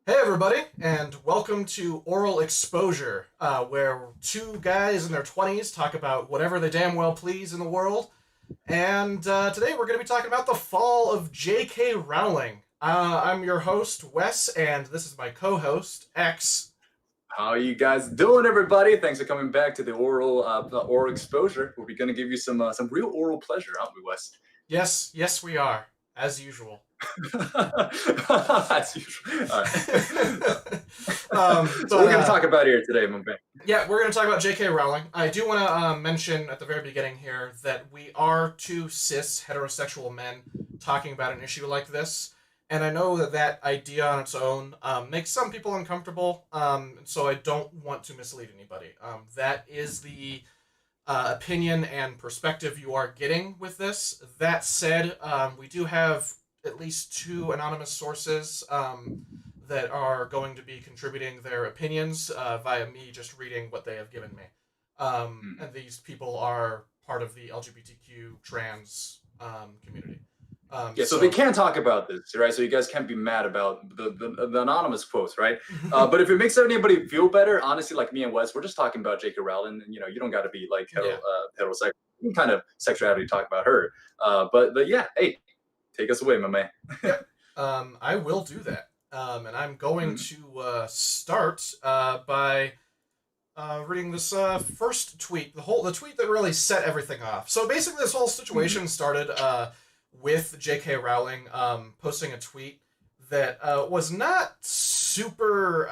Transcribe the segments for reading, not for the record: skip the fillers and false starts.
Hey everybody, and welcome to Oral Exposure, where two guys in their 20s talk about whatever they damn well please in the world. And today we're going to be talking about the fall of J.K. Rowling. I'm your host, Wes, and this is my co-host, X. How are you guys doing, everybody? Thanks for coming back to the oral exposure. We're going to give you some real oral pleasure, aren't we, Wes? Yes, yes, we are, as usual. As usual. All right. So but we're going to talk about here today, my man. Yeah, we're going to talk about J.K. Rowling. I do want to mention at the very beginning here that we are two cis heterosexual men talking about an issue like this, and I know that that idea on its own makes some people uncomfortable. So I don't want to mislead anybody. That is the opinion and perspective you are getting with this. That said, we do have at least two anonymous sources that are going to be contributing their opinions via me just reading what they have given me. And these people are part of the LGBTQ trans community. Yeah, so they can't talk about this, right? So you guys can't be mad about the anonymous quotes, right? But if it makes anybody feel better, honestly, like me and Wes, we're just talking about J.K. Rowling. And, you don't got to be like Yeah. heterosexual. You can kind of sexuality talk about her. But yeah, hey, take us away, my man. Yep. I will do that. And I'm going to start by reading this first tweet. The tweet that really set everything off. So basically, this whole situation started with J.K. Rowling posting a tweet that was not super.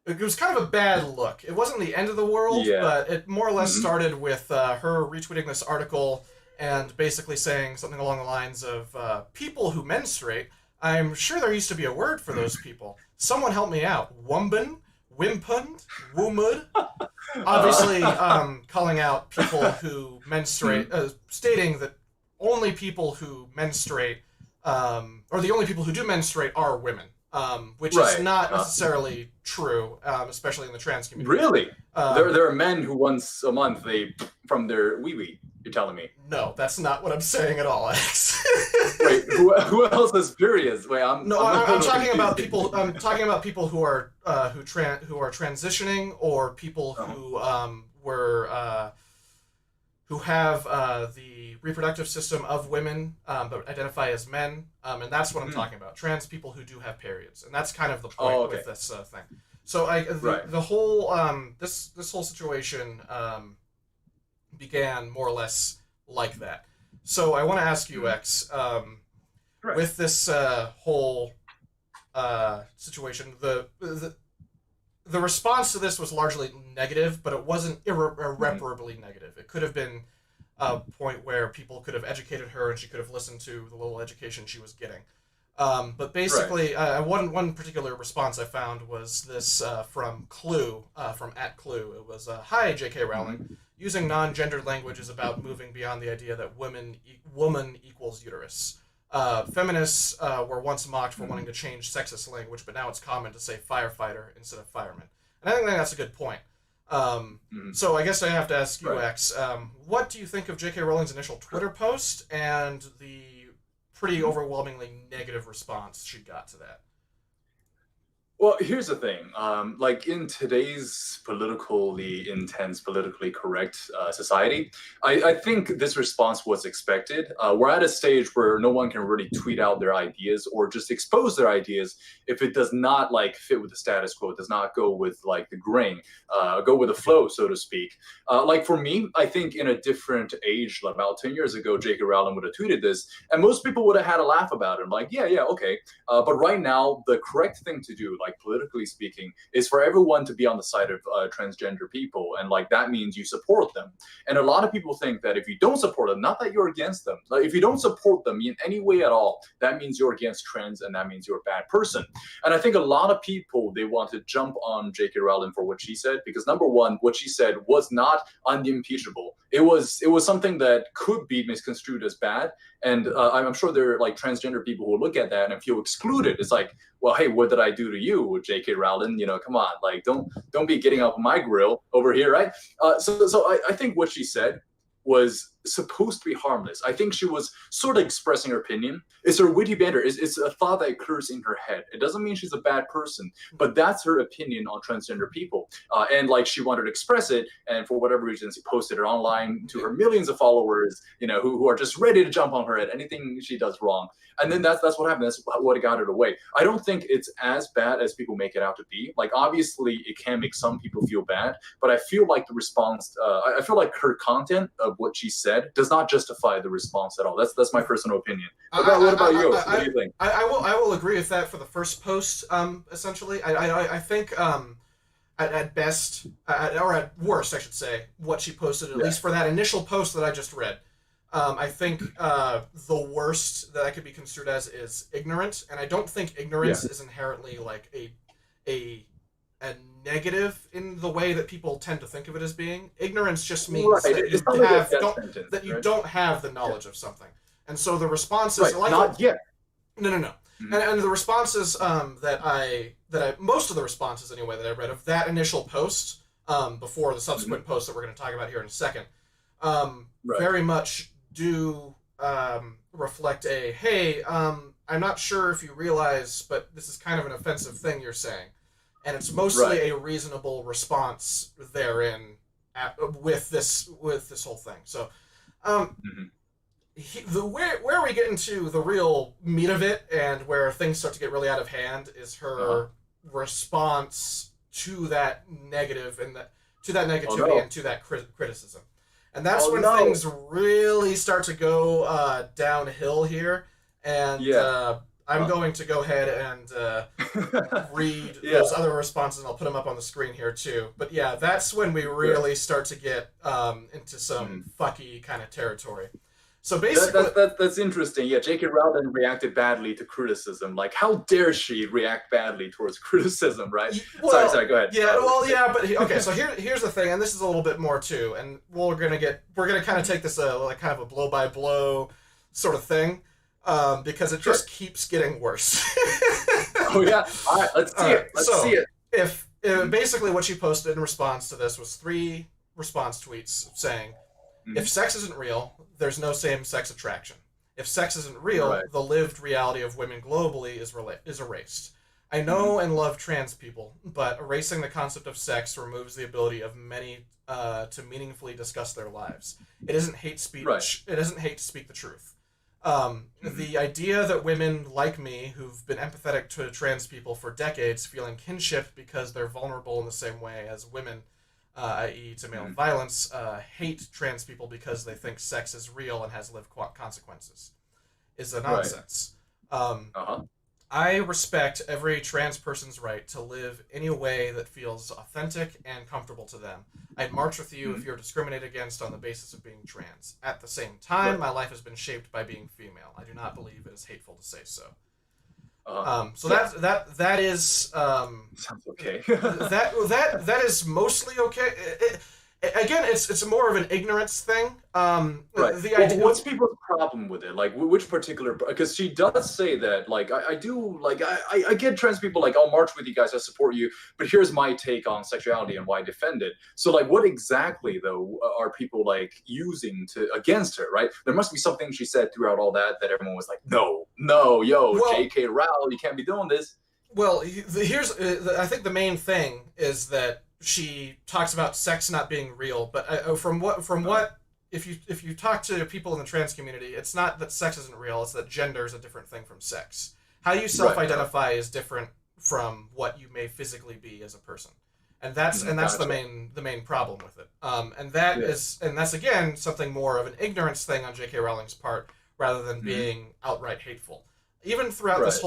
It was kind of a bad look. It wasn't the end of the world, Yeah. but it more or less started with her retweeting this article and basically saying something along the lines of people who menstruate. I'm sure there used to be a word for those people. Someone help me out. Wumban? Wimpund? Woomud? Obviously, calling out people who menstruate, stating that only people who menstruate, or the only people who do menstruate are women, which is Right. not necessarily true, especially in the trans community. Really? There are men who once a month they from their wee wee. You're telling me? No, that's not what I'm saying at all, X. Wait, who else is furious? Wait, I'm talking about people. I'm talking about people who are who are transitioning, or people who who have the reproductive system of women but identify as men, and that's what I'm talking about. Trans people who do have periods, and that's kind of the point with this thing. So the whole this whole situation began more or less like that. So I want to ask you, X, with this whole situation, the response to this was largely negative, but it wasn't irreparably negative. It could have been a point where people could have educated her and she could have listened to the little education she was getting. But basically, one particular response I found was this from Clue, from @Clue. It was, "Hi, J.K. Rowling. Using non-gendered language is about moving beyond the idea that woman equals uterus. Feminists were once mocked for wanting to change sexist language, but now it's common to say firefighter instead of fireman." And I think that's a good point. So I guess I have to ask you, X, what do you think of J.K. Rowling's initial Twitter post and the pretty overwhelmingly negative response she got to that? Well, here's the thing. Like in today's politically intense, politically correct society, I think this response was expected. We're at a stage where no one can really tweet out their ideas or just expose their ideas if it does not like fit with the status quo, it does not go with like the grain, go with the flow, so to speak. Like for me, I think in a different age, about 10 years ago, J.K. Rowling would have tweeted this, and most people would have had a laugh about it. I'm like, yeah, okay. But right now, the correct thing to do, like politically speaking, is for everyone to be on the side of transgender people, and like that means you support them. And a lot of people think that if you don't support them, not that you're against them, like if you don't support them in any way at all, that means you're against trans, and that means you're a bad person. And I think a lot of people, they want to jump on J.K. Rowling for what she said, because number one, what she said was not unimpeachable. It was something that could be misconstrued as bad, and I'm sure there are like transgender people who look at that and feel excluded. It's like, well, hey, what did I do to you, J.K. Rowling? Come on, like don't be getting up my grill over here, right? So I think what she said was supposed to be harmless. I think she was sort of expressing her opinion. It's her witty banter. It's a thought that occurs in her head. It doesn't mean she's a bad person, but that's her opinion on transgender people. And like she wanted to express it, and for whatever reason, she posted it online to her millions of followers, who are just ready to jump on her at anything she does wrong. And then that's what happened. That's what got it away. I don't think it's as bad as people make it out to be. Like, obviously, it can make some people feel bad, but I feel like the response, I feel like her content of what she said does not justify the response at all. That's my personal opinion. What about you? What do you think? I will agree with that for the first post. Essentially, I think at best, or at worst, I should say, what she posted, at least for that initial post that I just read. I think the worst that I could be construed as is ignorant, and I don't think ignorance is inherently like a negative in the way that people tend to think of it as being. Ignorance just means that you don't have the knowledge of something, and so the responses not yet. No. Mm-hmm. And the responses most of the responses anyway that I read of that initial post before the subsequent posts that we're going to talk about here in a second very much do reflect hey, I'm not sure if you realize, but this is kind of an offensive thing you're saying, and it's mostly a reasonable response therein with this whole thing. So where we get into the real meat of it and where things start to get really out of hand is her response to that negative and to that negativity and to that criticism. And that's when things really start to go downhill here. And I'm going to go ahead and read those other responses, and I'll put them up on the screen here too. But yeah, that's when we really start to get into some fucky kind of territory. So basically, that's interesting. Yeah, J.K. Rowling reacted badly to criticism. Like, how dare she react badly towards criticism, right? Well, sorry, go ahead. Yeah, but okay. So here's the thing, and this is a little bit more too, and we're gonna kind of take this like kind of a blow by blow sort of thing, because it just keeps getting worse. Oh yeah. All right, let's see it. Let's see it. If basically what she posted in response to this was 3 response tweets saying, if sex isn't real, there's no same-sex attraction. If sex isn't real, the lived reality of women globally is erased. I know and love trans people, but erasing the concept of sex removes the ability of many to meaningfully discuss their lives. It isn't hate speech. It isn't hate to speak the truth. The idea that women like me, who've been empathetic to trans people for decades, feeling kinship because they're vulnerable in the same way as women, i.e. to male violence, hate trans people because they think sex is real and has lived consequences, is a nonsense. I respect every trans person's right to live any way that feels authentic and comfortable to them. I'd march with you if you're discriminated against on the basis of being trans. At the same time, my life has been shaped by being female. I do not believe it is hateful to say so. So that is sounds okay. that is mostly okay. Again, it's more of an ignorance thing. The idea. What's people's problem with it? Like, which particular? Because she does say that. Like, I do. Like, I get trans people. Like, I'll march with you guys. I support you. But here's my take on sexuality and why I defend it. So, like, what exactly though are people like using against her? Right? There must be something she said throughout all that everyone was like, no, J.K. Rowling, you can't be doing this. Well, I think the main thing is that she talks about sex not being real, but if you talk to people in the trans community, it's not that sex isn't real, it's that gender is a different thing from sex. How you self-identify is different from what you may physically be as a person, and that's the main problem with it. And that's again something more of an ignorance thing on J.K. Rowling's part rather than being outright hateful. Even throughout this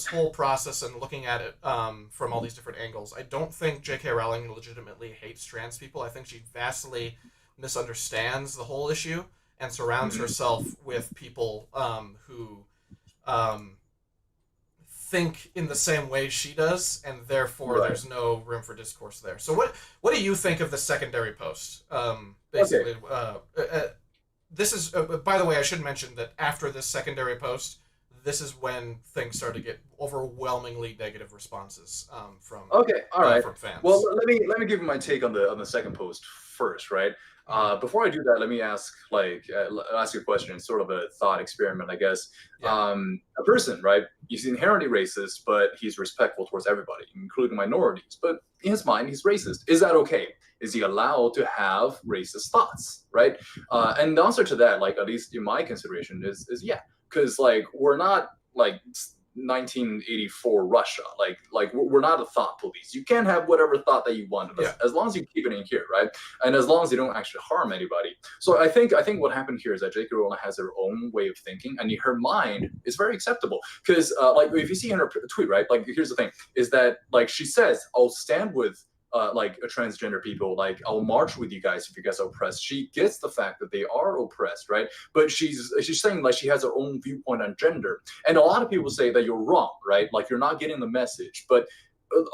whole process and looking at it from all these different angles, I don't think J.K. Rowling legitimately hates trans people. I think she vastly misunderstands the whole issue and surrounds herself with people who think in the same way she does, and therefore there's no room for discourse there. So what do you think of the secondary post? Basically, this is by the way, I should mention that after this secondary post, this is when things start to get overwhelmingly negative responses from from fans. Well, let me give you my take on the second post first, right? Mhm. Before I do that, let me ask ask you a question, sort of a thought experiment, I guess. Yeah. A person, right? He's inherently racist, but he's respectful towards everybody, including minorities. But in his mind, he's racist. Is that okay? Is he allowed to have racist thoughts, right? And the answer to that, like at least in my consideration, is yeah, because like we're not like 1984 Russia. Like we're not a thought police. You can have whatever thought that you want, Yeah. as long as you keep it in here, right? And as long as you don't actually harm anybody. So I think what happened here is that J.K. Rowling has her own way of thinking, and her mind is very acceptable. Because like if you see in her tweet, right? Like here's the thing: is that like she says, "I'll stand with." Like a transgender people, like I'll march with you guys if you guys are oppressed. She gets the fact that they are oppressed, right? But she's saying like she has her own viewpoint on gender, and a lot of people say that you're wrong, right? Like you're not getting the message. But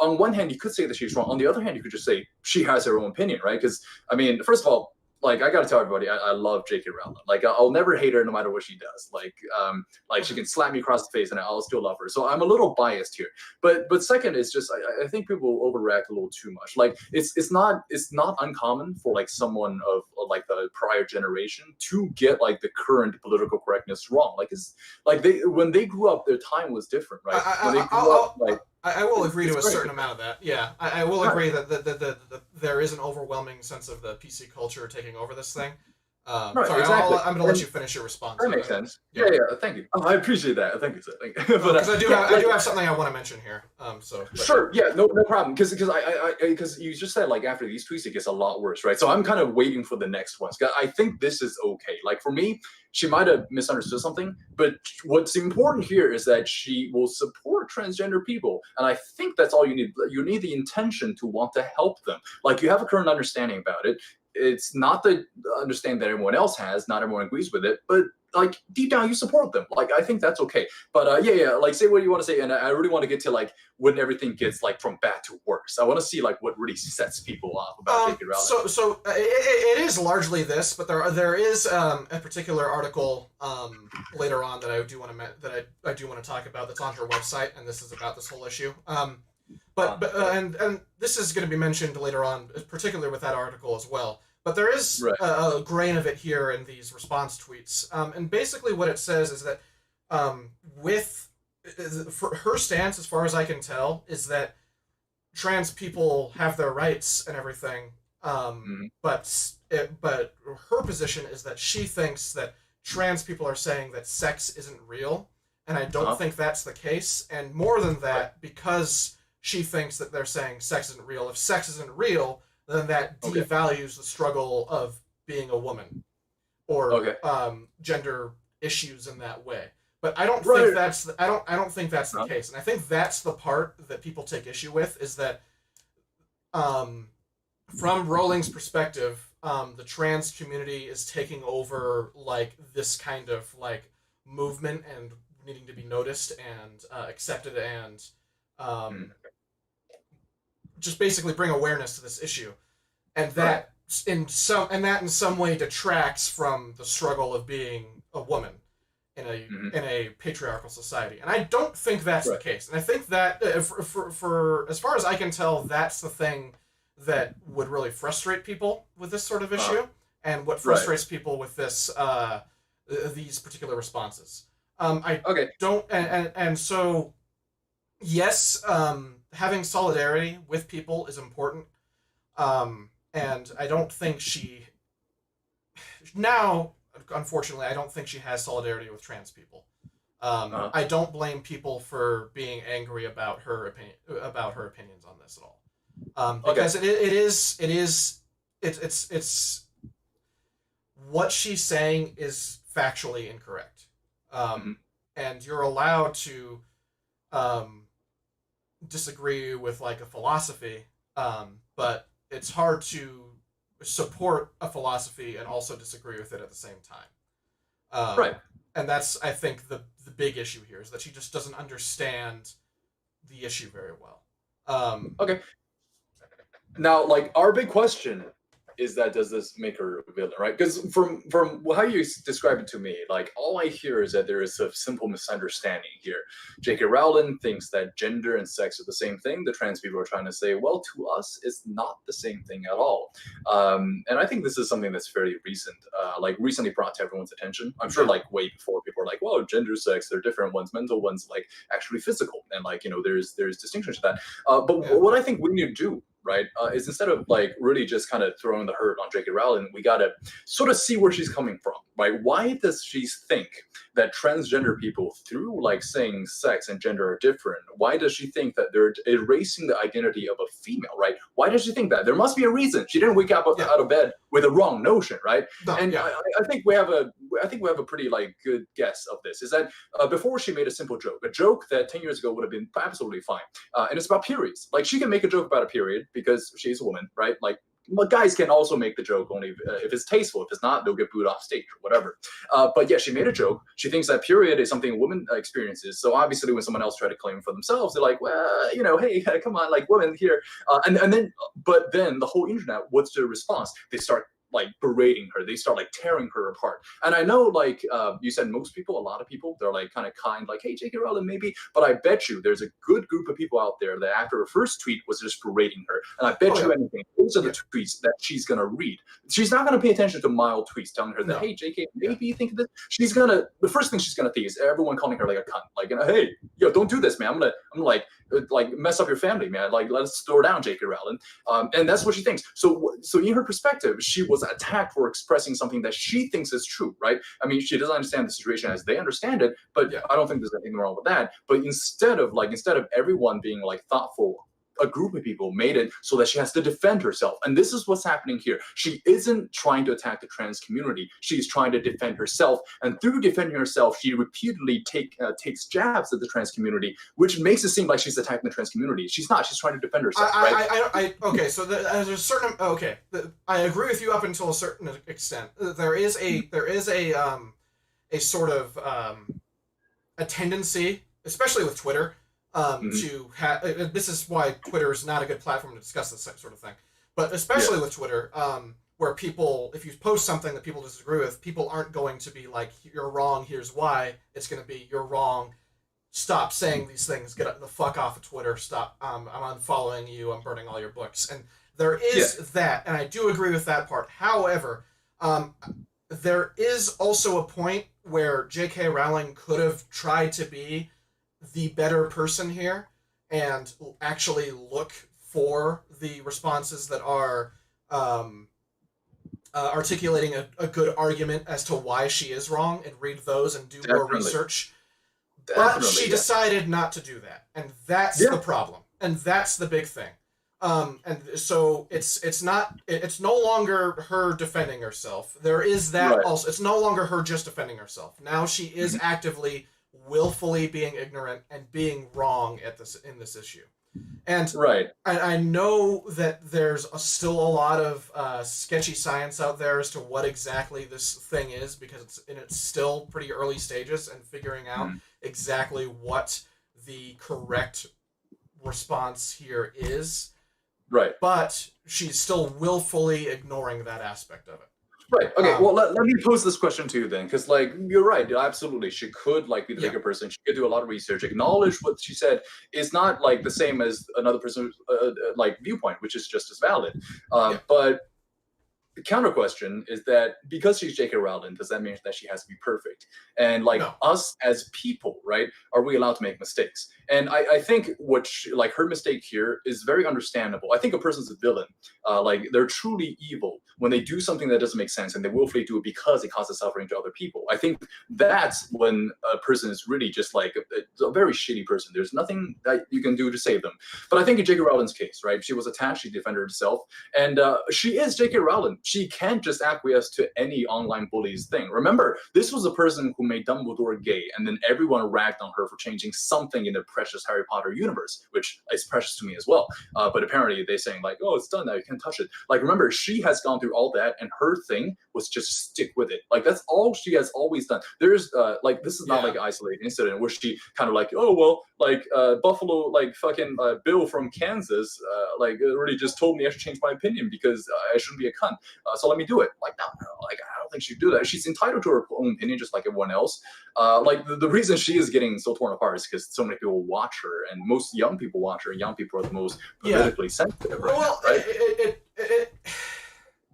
on one hand, you could say that she's wrong. On the other hand, you could just say she has her own opinion, right? Because I mean, first of all, like I gotta tell everybody, I love J.K. Rowling. Like I'll never hate her no matter what she does. Like she can slap me across the face and I'll still love her. So I'm a little biased here. But second is just I think people overreact a little too much. Like it's not uncommon for like someone of like the prior generation to get like the current political correctness wrong. Like it's like they when they grew up, their time was different, right? When they grew up, like I will agree to it's a very certain different. amount of that. Yeah, I will Right. agree that there is an overwhelming sense of the PC culture taking over this thing. Right, Sorry, exactly. I'm going to let And you finish your response. that makes sense. Yeah. Yeah, yeah. Thank you. Oh, I appreciate that. Thank you, sir. Thank you. Oh, But because yeah, I like do have something I want to mention here. But yeah. sure, yeah, no problem. Because you just said like after these tweets it gets a lot worse, right? So I'm kind of waiting for the next ones. 'Cause I think this is okay. Like for me, she might have misunderstood something, but what's important here is that she will support transgender people, and I think that's all you need. You need the intention to want to help them. Like you have a current understanding about it. It's not the understanding that everyone else has. Not everyone agrees with it, but like deep down you support them. Like I think that's okay. But yeah, like say what you want to say, and I really want to get to like when everything gets like from bad to worse. I want to see like what really sets people off about J.K. Rowling. It is largely this, but there is a particular article later on that I do want to I do want to talk about that's on her website, and this is about this whole issue. And this is going to be mentioned later on, particularly with that article as well. But there is Right. a grain of it here in these response tweets, and basically what it says is that with for her stance, as far as I can tell, is that trans people have their rights and everything. Mhm. But her position is that she thinks that trans people are saying that sex isn't real, and I don't Uh-huh. think that's the case. And more than Right. that, because she thinks that they're saying sex isn't real. If sex isn't real, then that Okay. devalues the struggle of being a woman or Okay. gender issues in that way. But I don't think Right. that's I don't think that's the Uh-huh. case, and I think that's the part that people take issue with is that um, from Rowling's perspective, the trans community is taking over like this kind of like movement and needing to be noticed and accepted and Mm. um, just basically bring awareness to this issue, and Right. that in some way detracts from the struggle of being a woman Hmm. in a patriarchal society, and I don't think that's the Right. case. And I think that for as far as I can tell, that's the thing that would really frustrate people with this sort of Uh-huh. issue, and what Right. frustrates people with this these particular responses. I Okay. don't, and so yes, having solidarity with people is important. And I don't think she now, unfortunately, I don't think she has solidarity with trans people. Uh-huh. I don't blame people for being angry about her opinions on this at all, Okay. because it's what she's saying is factually incorrect, Hmm. and you're allowed to um, disagree with like a philosophy, but it's hard to support a philosophy and also disagree with it at the same time. Right. And that's I think the big issue here is that she just doesn't understand the issue very well. Okay. Now, like our big question is that does this make her a villain, right? Because from how you describe it to me, like all I hear is that there is a simple misunderstanding here. J.K. Rowling thinks that gender and sex are the same thing. The trans people are trying to say, well, to us, it's not the same thing at all. And I think this is something that's fairly recent, like recently brought to everyone's attention. I'm sure, like way before, people are like, "Well, gender, sex, they're different. One's mental, one's like actually physical," and like there's distinctions to that. But what I think we need to do, right, is instead of like really just kind of throwing the hurt on J.K. Rowling, we gotta sort of see where she's coming from, right? Why does she think that transgender people, through like saying sex and gender are different, why does she think that they're erasing the identity of a female, right? Why does she think that? There must be a reason. She didn't wake up out of bed with a wrong notion, right? I think we have a pretty like good guess of this. Is that before she made a simple joke, a joke that 10 years ago would have been absolutely fine, and it's about periods. Like she can make a joke about a period because she's a woman, right? Like guys can also make the joke only if it's tasteful. If it's not, they'll get booed off stage or whatever. But yeah, she made a joke. She thinks that period is something a woman experiences. So obviously, when someone else try to claim for themselves, they're like, well, hey, come on, like women here. But then the whole internet, what's their response? They start like berating her. They start like tearing her apart. And I know, like you said, most people, a lot of people, they're like kind of kind, like, hey, J.K. Rowling, maybe. But I bet you there's a good group of people out there that after her first tweet was just berating her. And I bet you anything, those are the tweets that she's gonna read. She's not gonna pay attention to mild tweets telling her that, hey, J.K., maybe you think of this. She's gonna, the first thing she's gonna think is everyone calling her like a cunt, like, hey, yo, don't do this, man. I'm gonna like mess up your family, man. Like, let's throw down J.K. Rowling. And that's what she thinks. So in her perspective, she was attacked for expressing something that she thinks is true, right? I mean, she doesn't understand the situation as they understand it, but I don't think there's anything wrong with that. But instead of everyone being like thoughtful, a group of people made it so that she has to defend herself. And this is what's happening here. She isn't trying to attack the trans community. She's trying to defend herself. And through defending herself, she repeatedly takes jabs at the trans community, which makes it seem like she's attacking the trans community. She's not. She's trying to defend herself, right? Okay, so there's a certain... Okay, I agree with you up until a certain extent. There is a sort of a tendency, especially with Twitter, to have, this is why Twitter is not a good platform to discuss this sort of thing, but especially with Twitter, where people, if you post something that people disagree with, people aren't going to be like, you're wrong, here's why. It's going to be, you're wrong, stop saying these things, get the fuck off of Twitter, stop, I'm unfollowing you, I'm burning all your books. And there is that, and I do agree with that part. However, there is also a point where J.K. Rowling could have tried to be the better person here and actually look for the responses that are articulating a good argument as to why she is wrong and read those and do more research. But she decided not to do that. And that's the problem. And that's the big thing. And so it's no longer her defending herself. There is that also. It's no longer her just defending herself. Now she is actively, willfully being ignorant and being wrong in this issue. And I know that there's still a lot of sketchy science out there as to what exactly this thing is, because it's still pretty early stages and figuring out exactly what the correct response here is. Right. But she's still willfully ignoring that aspect of it. Right. Okay. Well, let me pose this question to you then, because like you're right. Absolutely, she could like be the bigger person. She could do a lot of research, acknowledge what she said is not like the same as another person's like viewpoint, which is just as valid. But the counter question is that because she's J.K. Rowling, does that mean that she has to be perfect? And like us as people, right? Are we allowed to make mistakes? And I think like her mistake here is very understandable. I think a person's a villain. Like they're truly evil when they do something that doesn't make sense and they willfully do it because it causes suffering to other people. I think that's when a person is really just like a very shitty person. There's nothing that you can do to save them. But I think in J.K. Rowling's case, right? She was attacked, she defended herself, and she is J.K. Rowling. She can't just acquiesce to any online bully's thing. Remember, this was a person who made Dumbledore gay, and then everyone ragged on her for changing something in the precious Harry Potter universe, which is precious to me as well. But apparently they're saying like, oh, it's done now, you can't touch it. Like, remember, she has gone through through all that, and her thing was just stick with it. Like that's all she has always done. There's like this is not like an isolated incident where she kind of like, oh well, like Buffalo, like fucking Bill from Kansas, like already just told me I should change my opinion because I shouldn't be a cunt. So let me do it. Like no, like I don't think she'd do that. She's entitled to her own opinion just like everyone else. Like the reason she is getting so torn apart is because so many people watch her, and most young people watch her. Young people are the most politically sensitive right now, right?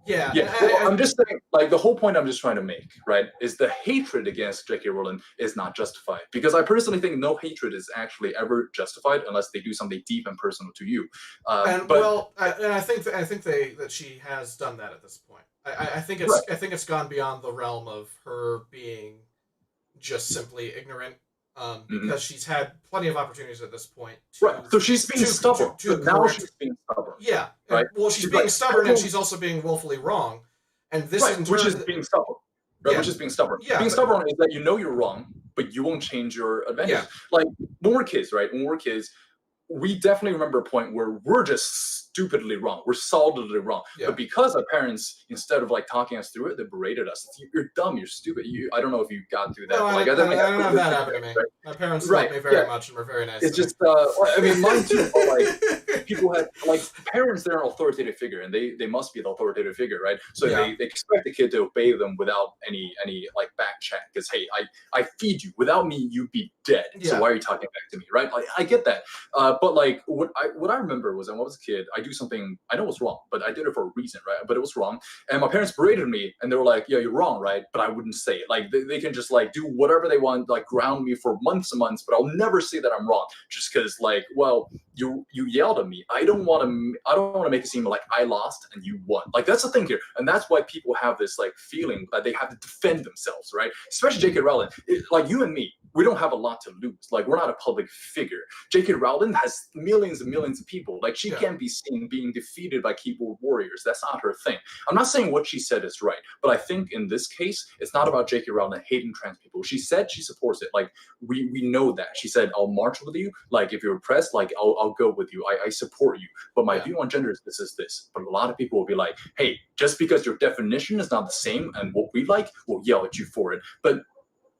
Yeah. Well, I'm just saying, like, the whole point I'm just trying to make, right, is the hatred against J.K. Rowling is not justified. Because I personally think no hatred is actually ever justified unless they do something deep and personal to you. I think that she has done that at this point. I think it's gone beyond the realm of her being just simply ignorant. Because she's had plenty of opportunities at this point. So she's being stubborn. Now she's being stubborn. Yeah. Right. Well, she's being stubborn, and she's also being willfully wrong. And this, which is being stubborn. Right? Yeah. Which is being stubborn. Yeah, being stubborn is that you know you're wrong, but you won't change your advantage. Yeah. Like when we're kids, right? When we're kids, we definitely remember a point where we're just stupidly wrong. We're solidly wrong. Yeah. But because our parents, instead of like talking us through it, they berated us. You're dumb. You're stupid. I don't know if you got through that. No, I don't have that happen to me. Right? My parents loved me very much and were very nice. It's just, I mean, mine too. But like people had like parents. They're an authoritative figure, and they must be the authoritative figure, right? So they expect the kid to obey them without any like back check. Because hey, I feed you. Without me, you'd be dead. Yeah. So why are you talking back to me, right? Like I get that. But like what I remember was when I was a kid, I do something I know was wrong, but I did it for a reason, right? But it was wrong, and my parents berated me, and they were like, "Yeah, you're wrong, right?" But I wouldn't say it. Like they can just like do whatever they want, like ground me for months and months, but I'll never say that I'm wrong, just because like, well, you yelled at me. I don't want to make it seem like I lost and you won. Like that's the thing here, and that's why people have this like feeling that they have to defend themselves, right? Especially J.K. Rowling, like you and me. We don't have a lot to lose. Like we're not a public figure. J.K. Rowling has millions and millions of people. Like she can't be seen being defeated by keyboard warriors. That's not her thing. I'm not saying what she said is right, but I think in this case, it's not about J.K. Rowling hating trans people. She said she supports it. Like we know that. She said, "I'll march with you. Like if you're oppressed, like I'll go with you. I support you. But my view on gender is this. But a lot of people will be like, hey, just because your definition is not the same and what we like, we'll yell at you for it. But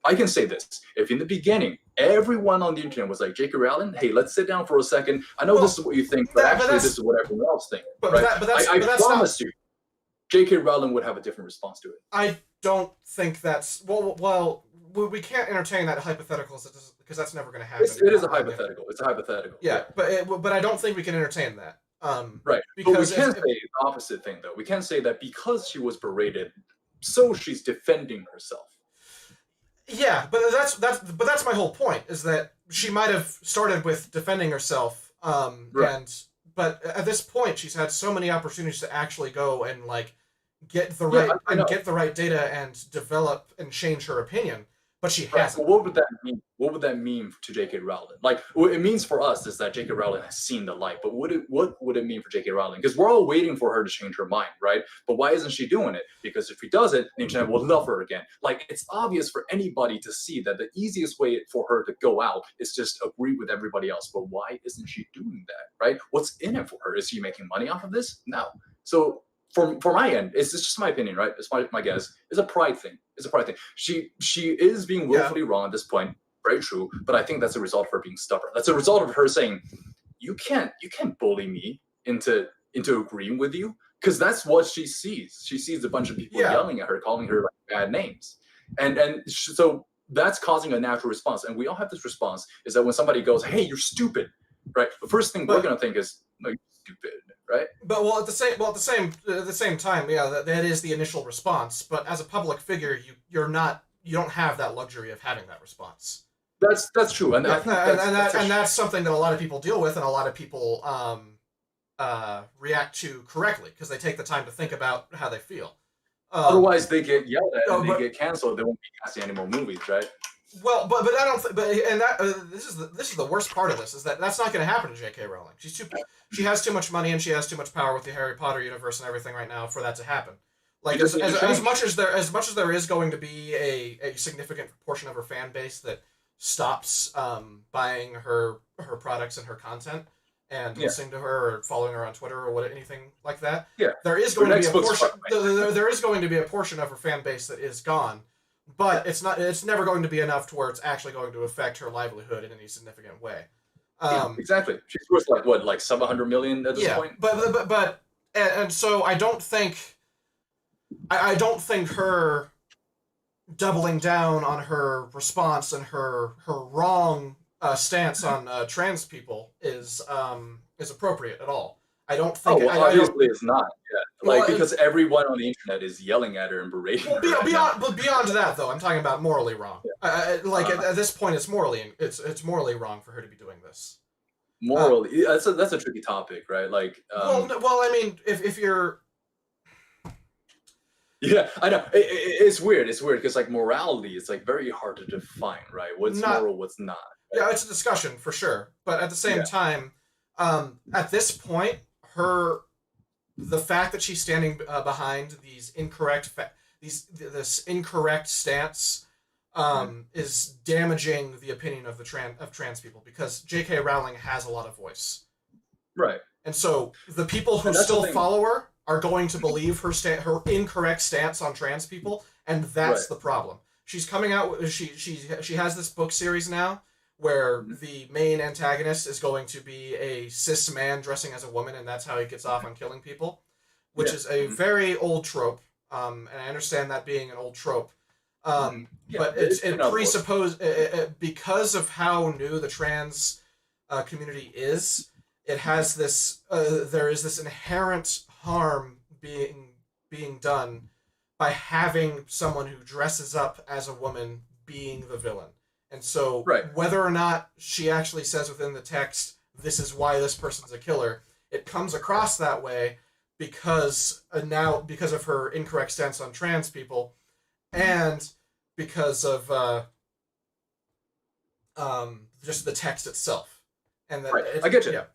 I can say this. If in the beginning, everyone on the internet was like, J.K. Rowling, hey, let's sit down for a second. I know this is what you think, but actually this is what everyone else thinks. Right? I promise you, J.K. Rowling would have a different response to it. I don't think that's... Well, we can't entertain that hypothetical because that's never going to happen. It is a hypothetical. It's a hypothetical. Yeah, but I don't think we can entertain that. Right. Because but we can say the opposite thing, though. We can say that because she was berated, so she's defending herself. Yeah, but that's my whole point, is that she might have started with defending herself, but at this point she's had so many opportunities to actually go and like get the right data and develop and change her opinion, but she hasn't. Well, what would that mean? What would that mean to J.K. Rowling? Like, what it means for us is that J.K. Rowling has seen the light, but what would it mean for J.K. Rowling? Because we're all waiting for her to change her mind, right? But why isn't she doing it? Because if she does it, the internet will love her again. Like, it's obvious for anybody to see that the easiest way for her to go out is just agree with everybody else. But why isn't she doing that, right? What's in it for her? Is she making money off of this? No. So for my end, it's just my opinion, right? It's my guess. It's a pride thing. It's a pride thing. She is being willfully wrong at this point. Very true, but I think that's a result of her being stubborn. That's a result of her saying, "You can't bully me into agreeing with you," because that's what she sees. She sees a bunch of people yelling at her, calling her like bad names, and so that's causing a natural response. And we all have this response: is that when somebody goes, "Hey, you're stupid," right? The first thing we're gonna think is, "No, you're stupid." Right. But at the same time, that is the initial response. But as a public figure, you don't have that luxury of having that response. That's true, and that's something that a lot of people deal with, and a lot of people react to correctly because they take the time to think about how they feel. Otherwise, they get yelled at and they get canceled. They won't be casting any more movies, right? Well, but I don't. This is the worst part of this, is that that's not going to happen to J.K. Rowling. She has too much money and she has too much power with the Harry Potter universe and everything right now for that to happen. Like as much as there is going to be a significant portion of her fan base that stops buying her products and her content, and Yeah. listening to her or following her on Twitter or anything like that, Yeah. there is going to be a portion. There is going to be a portion of her fan base that is gone, but it's not. It's never going to be enough to where it's actually going to affect her livelihood in any significant way. Yeah, exactly. She's worth like what, like 700 million at this point. But and so I don't think her doubling down on her response and her wrong stance on trans people is appropriate at all. I don't think. Oh, well, obviously it's not. Yeah, like, because everyone on the internet is yelling at her and berating her. But beyond that, though, I'm talking about morally wrong. Yeah. At this point, it's morally wrong for her to be doing this. Morally, that's a tricky topic, right? Like, well, I mean, if you're. Yeah, I know. It's weird. It's weird because like morality is like very hard to define, right? What's moral, what's not. Right? Yeah, it's a discussion for sure. But at the same time, at this point, the fact that she's standing behind these this incorrect stance is damaging the opinion of trans people, because J.K. Rowling has a lot of voice. Right. And so the people who still follow her are going to believe her incorrect stance on trans people, and that's the problem. She's coming out. She has this book series now where the main antagonist is going to be a cis man dressing as a woman, and that's how he gets off on killing people, which is a very old trope. And I understand that being an old trope. But it presupposes, because of how new the trans community is, it has this. There is this inherent harm being done by having someone who dresses up as a woman being the villain. And so whether or not she actually says within the text, this is why this person's a killer, it comes across that way because of her incorrect stance on trans people, and because of just the text itself. And I get you. Yeah.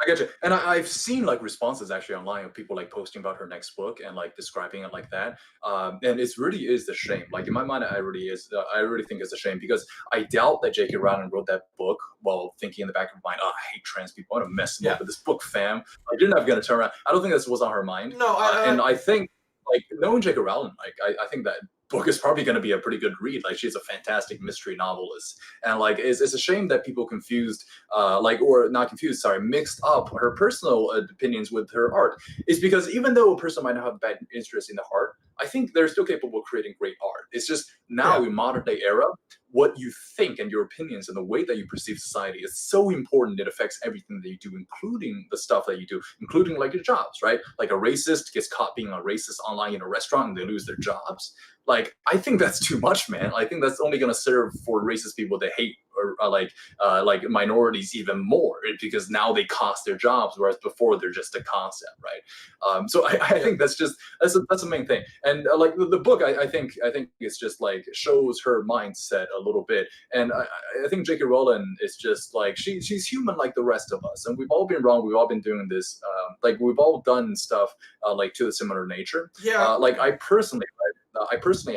I get you. And I've seen like responses actually online of people like posting about her next book and like describing it like that. And it really is a shame. Like in my mind, I really think it's a shame, because I doubt that J.K. Rowling wrote that book while thinking in the back of her mind, oh, I hate trans people, I'm gonna mess them up with this book, fam. I didn't have gonna turn around. I don't think this was on her mind. No, and I think like knowing J.K. Rowling, like I think that book is probably going to be a pretty good read. Like, she's a fantastic mystery novelist, and like it's a shame that people mixed up her personal opinions with her art. It's because even though a person might not have bad interest in the art, I think they're still capable of creating great art. It's just now in modern day era, what you think and your opinions and the way that you perceive society is so important. It affects everything that you do, including the stuff that you do, including like your jobs, right? Like a racist gets caught being a racist online in a restaurant and they lose their jobs. Like, I think that's too much, man. I think that's only going to serve for racist people that hate like minorities even more, because now they cost their jobs, whereas before they're just a concept, right? So I think that's the main thing. And like the book, I think it's just like shows her mindset a little bit. And I think J.K. Rowling is just like she's human like the rest of us, and we've all been wrong. We've all been doing this. Like we've all done stuff like to a similar nature. Yeah. Like I personally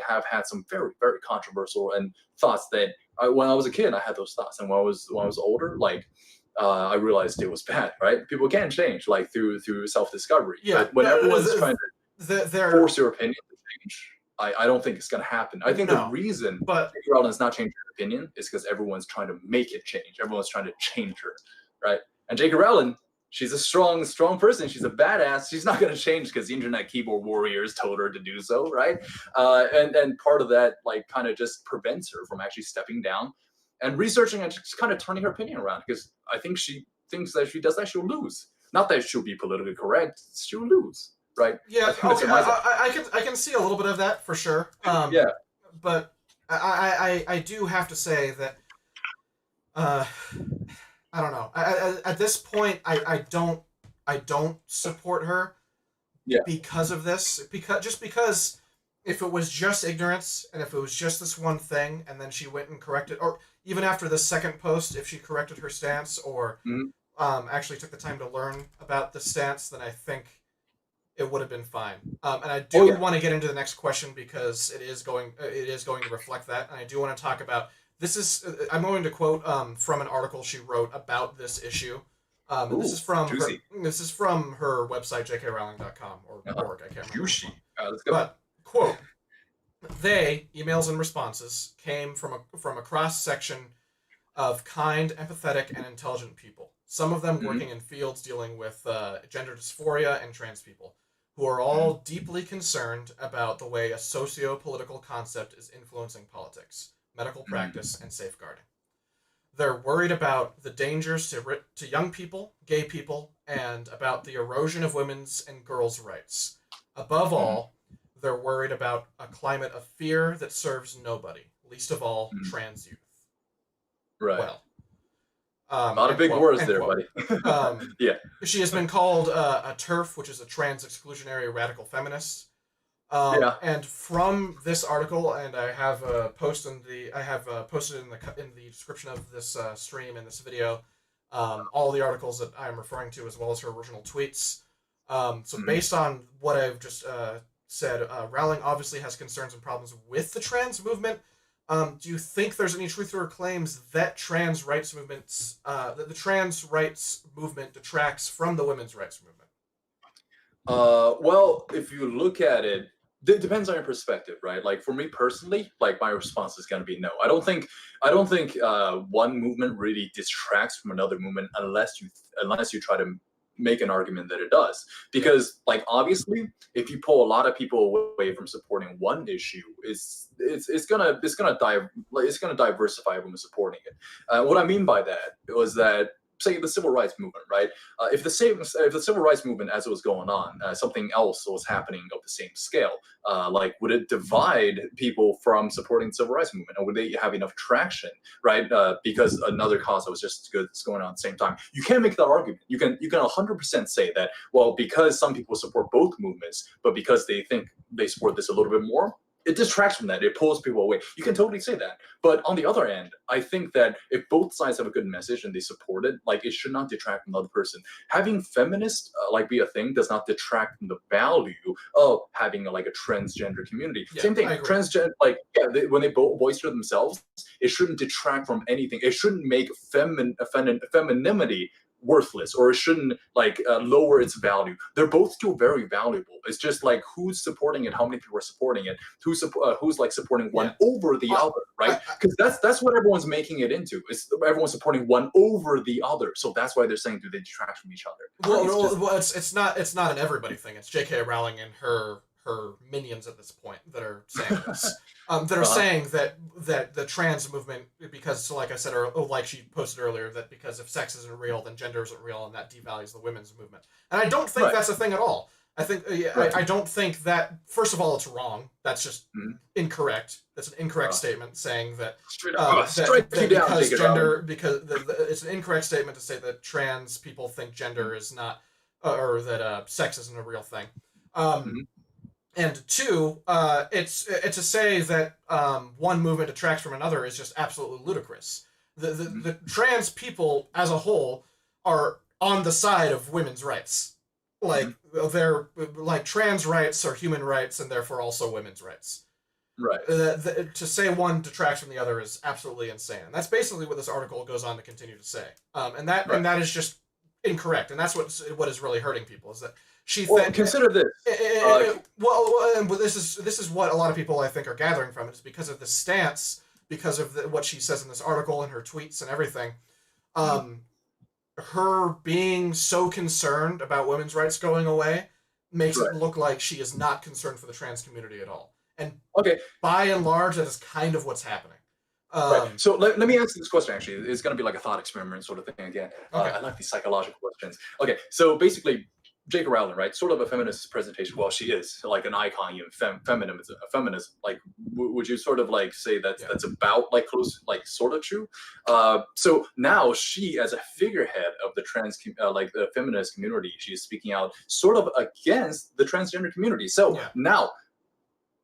have had some very, very controversial and thoughts that when I was a kid, I had those thoughts, and when I was older, like I realized it was bad. Right? People can change, like through self-discovery. Yeah. But when everyone's trying to force your opinion to change, I don't think it's going to happen. I think the reason J.K. Rowling's not changing her opinion is because everyone's trying to make it change. Everyone's trying to change her, right? And J.K. Rowling, she's a strong person. She's a badass. She's not going to change because the internet keyboard warriors told her to do so, right? And part of that, like, kind of just prevents her from actually stepping down and researching and just kind of turning her opinion around, because I think she thinks that if she does that, she'll lose. Not that she'll be politically correct. She'll lose, right? Yeah, I can see a little bit of that for sure. Yeah. But I do have to say that I don't know. At this point, I don't support her. Yeah. Because of this. Because if it was just ignorance, and if it was just this one thing, and then she went and corrected, or even after the second post, if she corrected her stance or actually took the time to learn about the stance, then I think it would have been fine. And I do want to get into the next question, because it is going to reflect that, and I do want to talk about. This is, I'm going to quote from an article she wrote about this issue, And Ooh, juicy. this is from her website, jkrowling.com or Uh-huh. org. I can't remember which one. Juicy. Let's go. But quote, they emails and responses came from a cross section of kind, empathetic, and intelligent people. Some of them Mm-hmm. working in fields dealing with gender dysphoria and trans people, who are Mm-hmm. all deeply concerned about the way a socio-political concept is influencing politics, medical Mm-hmm. practice, and safeguarding. They're worried about the dangers to young people, gay people, and about the erosion of women's and girls' rights. Above Mm-hmm. all, they're worried about a climate of fear that serves nobody, least of all Mm-hmm. trans youth. Right. Well, A lot of big words end there, quote. buddy. Um, Yeah. she has been called a TERF, which is a trans exclusionary radical feminist. Yeah. And from this article, and I have posted in the description of this stream and this video, all the articles that I'm referring to, as well as her original tweets. So Mm-hmm. based on what I've just said, Rowling obviously has concerns and problems with the trans movement. Do you think there's any truth to her claims that the trans rights movement detracts from the women's rights movement? Well, if you look at it, depends on your perspective, right? Like for me personally, like my response is going to be no. I don't think one movement really distracts from another movement unless you try to make an argument that it does. Because like obviously, if you pull a lot of people away from supporting one issue, it's gonna diversify everyone supporting it. What I mean by that was that say the civil rights movement, right? If the civil rights movement as it was going on, something else was happening of the same scale, like would it divide people from supporting the civil rights movement, or would they have enough traction, right? Because another cause that was just as good is going on at the same time. You can't make that argument. You can 100% say that well because some people support both movements, but because they think they support this a little bit more, it distracts from that. It pulls people away. You can totally say that. But on the other end, I think that if both sides have a good message and they support it, like it should not detract from the other person. Having feminist like be a thing does not detract from the value of having like a transgender community. Yeah, Same thing. I agree. Transgender, like yeah, when they boister themselves, it shouldn't detract from anything. It shouldn't make femininity worthless, or it shouldn't like lower its value. They're both still very valuable. It's just like who's supporting it, how many people are supporting it, who's like supporting one Yeah. over the other, right? Because that's what everyone's making it into. It's everyone's supporting one over the other, so that's why they're saying do they detract from each other. It's not an everybody thing. It's J.K. Rowling and her minions at this point that are saying this. That are saying that the trans movement, because so like I said, or like she posted earlier, that because if sex isn't real, then gender isn't real, and that devalues the women's movement. And I don't think that's a thing at all. I think I don't think that. First of all, it's wrong. That's just incorrect. That's an incorrect statement saying that because gender it's an incorrect statement to say that trans people think gender is not or that sex isn't a real thing. And two, it's to say that one movement detracts from another is just absolutely ludicrous. The trans people as a whole are on the side of women's rights. Like they're like trans rights are human rights and therefore also women's rights. Right. To say one detracts from the other is absolutely insane. And that's basically what this article goes on to continue to say. And that is just incorrect. And that's what is really hurting people is that consider this. This is what a lot of people I think are gathering from it is because of the stance, because of what she says in this article and her tweets and everything. Her being so concerned about women's rights going away makes it look like she is not concerned for the trans community at all. And by and large, that is kind of what's happening. So let me answer this question. Actually, it's going to be like a thought experiment sort of thing again. I like these psychological questions. Okay, so basically, J.K. Rowling, right? Sort of a feminist presentation. Well, she is like an icon in feminism. Like, would you sort of like say that's about like close, like sort of true? So now she, as a figurehead of the like the feminist community, she is speaking out sort of against the transgender community. So now,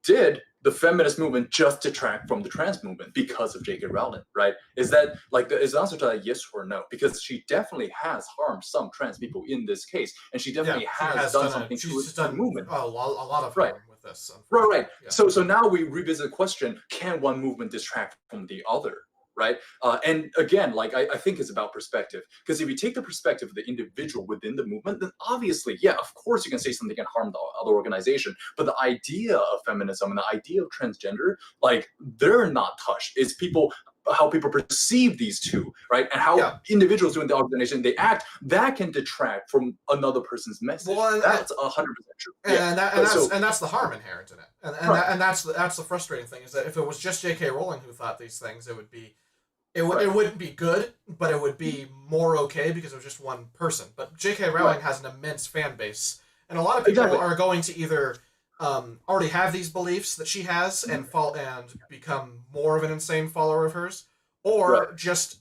did the feminist movement just detract from the trans movement because of J.K. Rowling, right? Is that like is the answer to that yes or no? Because she definitely has harmed some trans people in this case, and she definitely has done something to the movement. A lot of harm with this. Right. Yeah. So now we revisit the question: can one movement distract from the other? right? And again, like I think it's about perspective. Because if you take the perspective of the individual within the movement, then obviously, yeah, of course you can say something can harm the other organization. But the idea of feminism and the idea of transgender, like they're not touched. It's people how people perceive these two, right? And how Yeah. individuals within the organization they act, that can detract from another person's message. Well, That's 100% true. Yeah. and that's the harm inherent in it, Right. and that's the frustrating thing is that if it was just J.K. Rowling who thought these things, Right. it wouldn't be good, but it would be more okay because it was just one person. But J.K. Rowling Right. has an immense fan base, and a lot of people Exactly. are going to either already have these beliefs that she has and Mhm. fall and become more of an insane follower of hers, Right. or just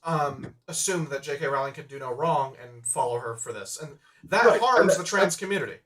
assume that J.K. Rowling can do no wrong and follow her for this, and that Right. And harms the trans community,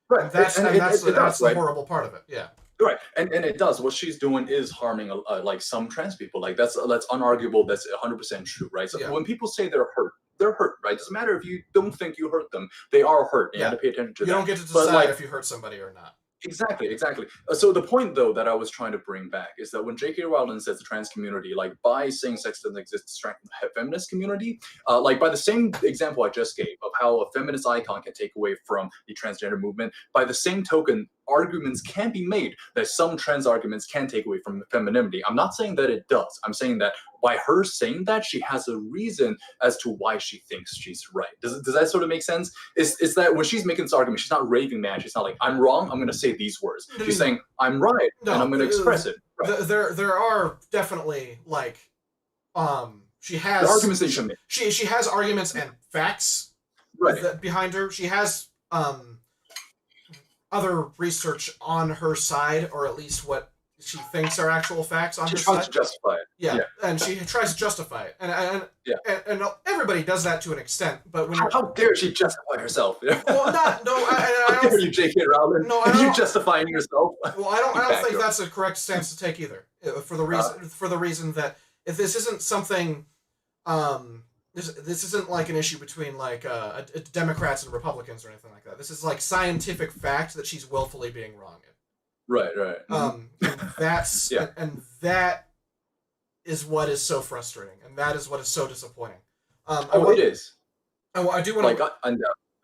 right. And it does, that's the right? horrible part of it. Yeah, Right, and it does. What she's doing is harming like some trans people. Like that's unarguable. That's 100% true, right? So yeah, when people say they're hurt, right? Doesn't matter if you don't think you hurt them. They are hurt. And you yeah. have to pay attention to You that. don't get to But decide like if you hurt somebody or not. exactly, exactly. So the point, though, that I was trying to bring back is that when J.K. Rowling says the trans community, like by saying sex doesn't exist, the feminist community, like by the same example I just gave of how a feminist icon can take away from the transgender movement, by the same token, arguments can be made that some trans arguments can take away from femininity. I'm not saying that it does. I'm saying that by her saying that, she has a reason as to why she thinks she's right. Does that sort of make sense? Is that when she's making this argument, she's not raving mad. She's not like, I'm wrong, I'm going to say these words. She's saying, I'm right, and I'm No, going to express it. Right. there are definitely like she The has arguments that you can make. she has arguments and facts Right. behind her. She has other research on her side, or at least what she thinks are actual facts on She her tries side. to justify it. Yeah, Yeah. and she tries to justify it, Yeah. and everybody does that to an extent. But when How dare she justify herself? well, not no, I How dare don't you, J.K. Rowling? no, I You don't. justifying yourself? Well, You I don't bad think girl. that's a correct stance to take either. For the reason that if this isn't something, this isn't like an issue between like Democrats and Republicans or anything like that. This is like scientific fact that she's willfully being wrong in. Right, right. And that's Yeah. and that is what is so frustrating, and that is what is so disappointing. It is. I do want to Like,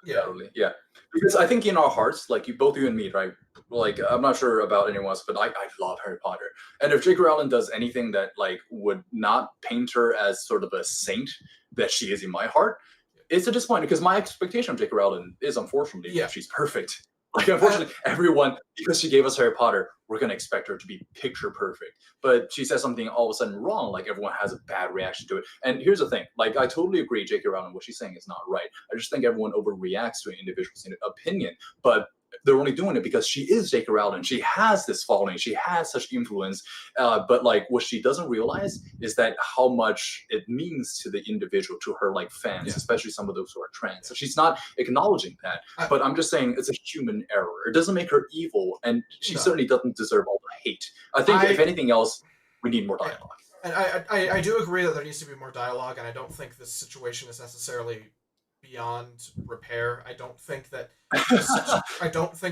yeah. undoubtedly, yeah. Because I think in our hearts, like both you and me, right? Like, I'm not sure about anyone else, but I love Harry Potter. And if J.K. Rowling does anything that like would not paint her as sort of a saint that she is in my heart, it's a disappointment because my expectation of J.K. Rowling is unfortunately Yeah. she's perfect. Like, unfortunately, everyone, because she gave us Harry Potter, we're going to expect her to be picture perfect. But she says something all of a sudden wrong, like everyone has a bad reaction to it. And here's the thing, like, I totally agree, J.K. Rowling, what she's saying is not right. I just think everyone overreacts to an individual's opinion. But they're only doing it because she is J.K. Rowling. She has this following. She has such influence. But like what she doesn't realize is that how much it means to the individual, to her like fans, especially some of those who are trans. So she's not acknowledging that. But I'm just saying it's a human error. It doesn't make her evil, and she certainly doesn't deserve all the hate. I think if anything else, we need more dialogue. And I do agree that there needs to be more dialogue, and I don't think this situation is necessarily beyond repair. I don't think that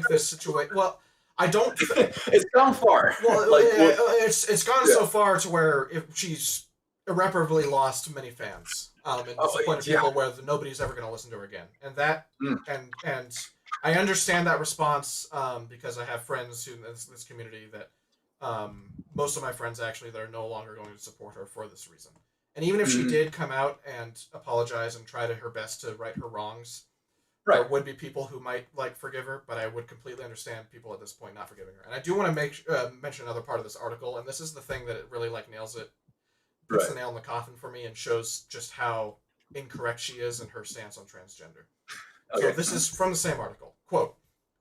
this situation. Well, I don't. It's gone far. Well, it's gone so far to where she's irreparably lost many fans, and disappointed people where nobody's ever going to listen to her again. And that and I understand that response because I have friends in this community that most of my friends actually that are no longer going to support her for this reason. And even if she did come out and apologize and try her best to right her wrongs, there would be people who might like forgive her, but I would completely understand people at this point not forgiving her. And I do want to mention another part of this article, and this is the thing that it really like nails it, puts the nail in the coffin for me, and shows just how incorrect she is in her stance on transgender. Okay. So this is from the same article. Quote,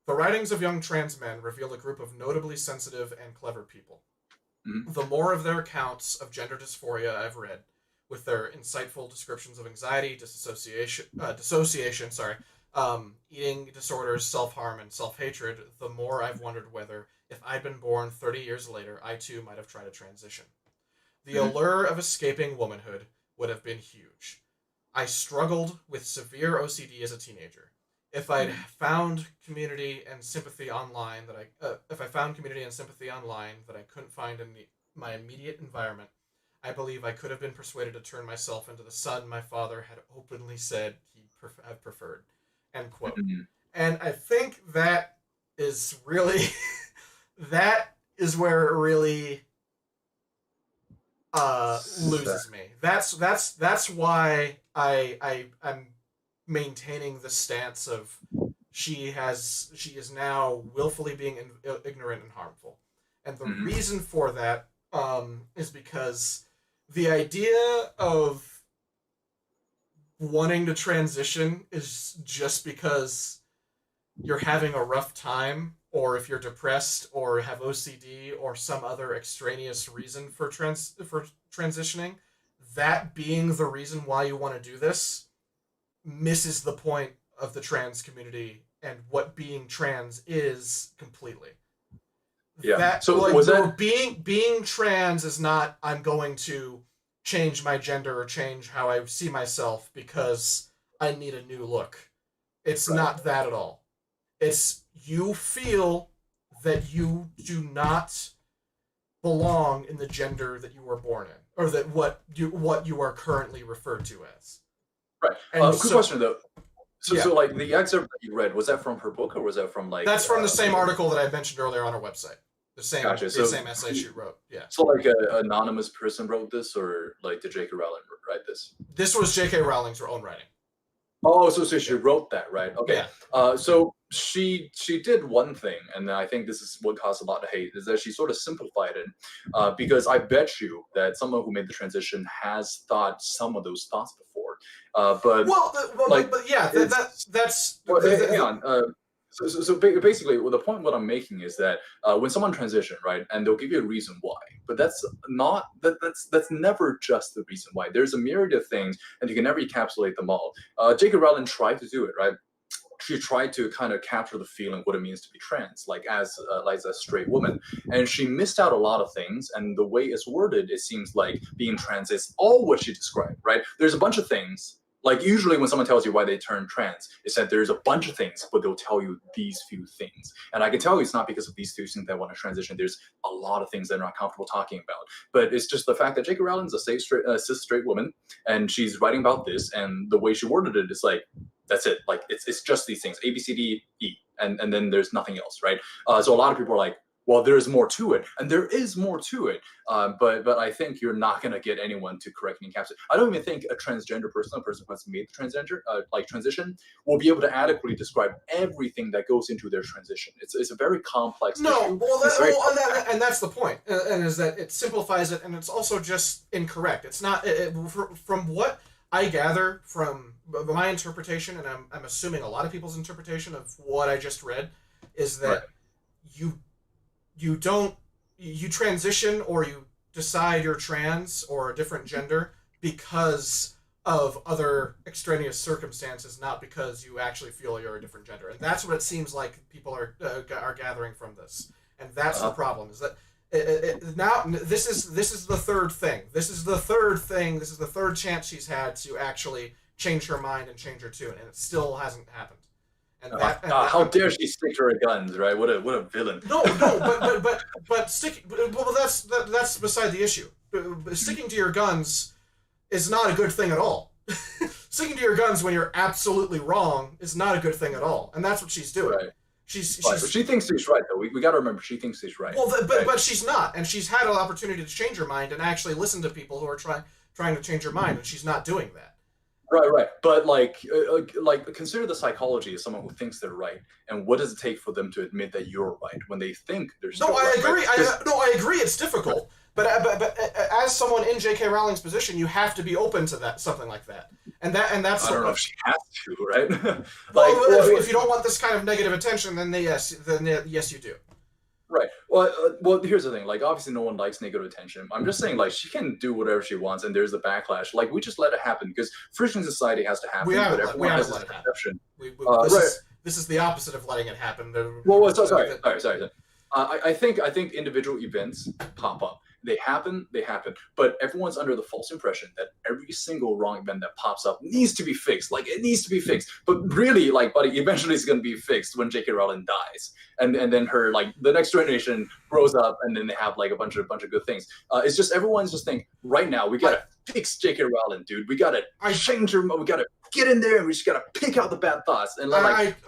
"The writings of young trans men reveal a group of notably sensitive and clever people. The more of their accounts of gender dysphoria I've read, with their insightful descriptions of anxiety, dissociation, eating disorders, self-harm, and self-hatred, the more I've wondered whether, if I'd been born 30 years later, I too might have tried a transition. The allure of escaping womanhood would have been huge. I struggled with severe OCD as a teenager. If I'd found community and sympathy online that I couldn't find in my immediate environment, I believe I could have been persuaded to turn myself into the son my father had openly said he'd have preferred. End quote. Mhm. And I think that is really that is where it really loses me. That's why I'm maintaining the stance of she is now willfully being ignorant and harmful, and the Mhm. reason for that is because the idea of wanting to transition is just because you're having a rough time, or if you're depressed or have OCD or some other extraneous reason for transitioning, that being the reason why you want to do this misses the point of the trans community and what being trans is completely. Yeah. That So like was that being trans is not I'm going to change my gender or change how I see myself because I need a new look. It's right? not that at all. It's you feel that you do not belong in the gender that you were born in, or that what you are currently referred to as. Right. And Quick so, question though. So, yeah, so like the excerpt that you read, was that from her book or was that from like that's from the same like article that I mentioned earlier on her website. gotcha. The So same essay she wrote. Yeah, so like an anonymous person wrote this or like did J.K. Rowling write this? this was J.K. Rowling's own writing. Oh, so she Yeah, wrote that, right? Okay. yeah. So she did one thing, and I think this is what caused a lot of hate, is that she sort of simplified it. Because I bet you that someone who made the transition has thought some of those thoughts before. But like But yeah, it's that's well, hang on. Basically, well, the point what I'm making is that when someone transition, right, and they'll give you a reason why, but that's not that's never just the reason why. There's a myriad of things, and you can never encapsulate them all. J.K. Rowling tried to do it, right? She tried to kind of capture the feeling what it means to be trans, like as a straight woman, and she missed out a lot of things. And the way it's worded, it seems like being trans is all what she described, right? There's a bunch of things. Like usually when someone tells you why they turn trans, it's that there's a bunch of things, but they'll tell you these few things. And I can tell you it's not because of these few things that want to transition. There's a lot of things they're not comfortable talking about. But it's just the fact that J.K. Rowling's a cis straight woman, and she's writing about this, and the way she worded it is like, that's it. Like it's just these things, A, B, C, D, E, and then there's nothing else, right? So a lot of people are like, well, there's more to it, and there is more to it. But I think you're not going to get anyone to correctly encapsulate. I don't even think a transgender person, a person who has made the transgender like transition, will be able to adequately describe everything that goes into their transition. It's a very complex issue. And that's the point, and is that it simplifies it, and it's also just incorrect. It's not from what I gather from my interpretation, and I'm assuming a lot of people's interpretation of what I just read, is that Right. you don't you transition or you decide you're trans or a different gender because of other extraneous circumstances, not because you actually feel you're a different gender. And that's what it seems like people are gathering from this. And that's the problem, is that now this is the third thing. This is the third chance she's had to actually change her mind and change her tune, and it still hasn't happened. And how dare she stick to her guns, right? What a villain. but stick. Well, that's beside the issue. Sticking to your guns is not a good thing at all. Sticking to your guns when you're absolutely wrong is not a good thing at all, and that's what she's doing. Right. She thinks she's right, though. We got to remember she thinks she's right. Well, right? but she's not, and she's had an opportunity to change her mind and actually listen to people who are trying to change her mind, and she's not doing that. Right. But like consider the psychology of someone who thinks they're right, and what does it take for them to admit that you're right when they think they're still right? No, I agree. Right? I agree. It's difficult, but as someone in J.K. Rowling's position, you have to be open to that, something like that, and that's. I don't know if she has to, right? If you don't want this kind of negative attention, then yes, you do. Right. Well, here's the thing. Like, obviously, no one likes negative attention. I'm just saying, like, she can do whatever she wants, and there's the backlash. Like, we just let it happen because friction society has to happen. We haven't let it happen. This is the opposite of letting it happen. Sorry. I think individual events pop up. They happen, but everyone's under the false impression that every single wrong event that pops up needs to be fixed. Like, it needs to be fixed. But really, like, buddy, eventually it's going to be fixed when J.K. Rowling dies. And then her, like, the next generation grows up and then they have like a bunch of good things. It's just everyone's just thinking right now we gotta fix J.K. Rowling, dude. We gotta change her. We gotta get in there and we just gotta pick out the bad thoughts and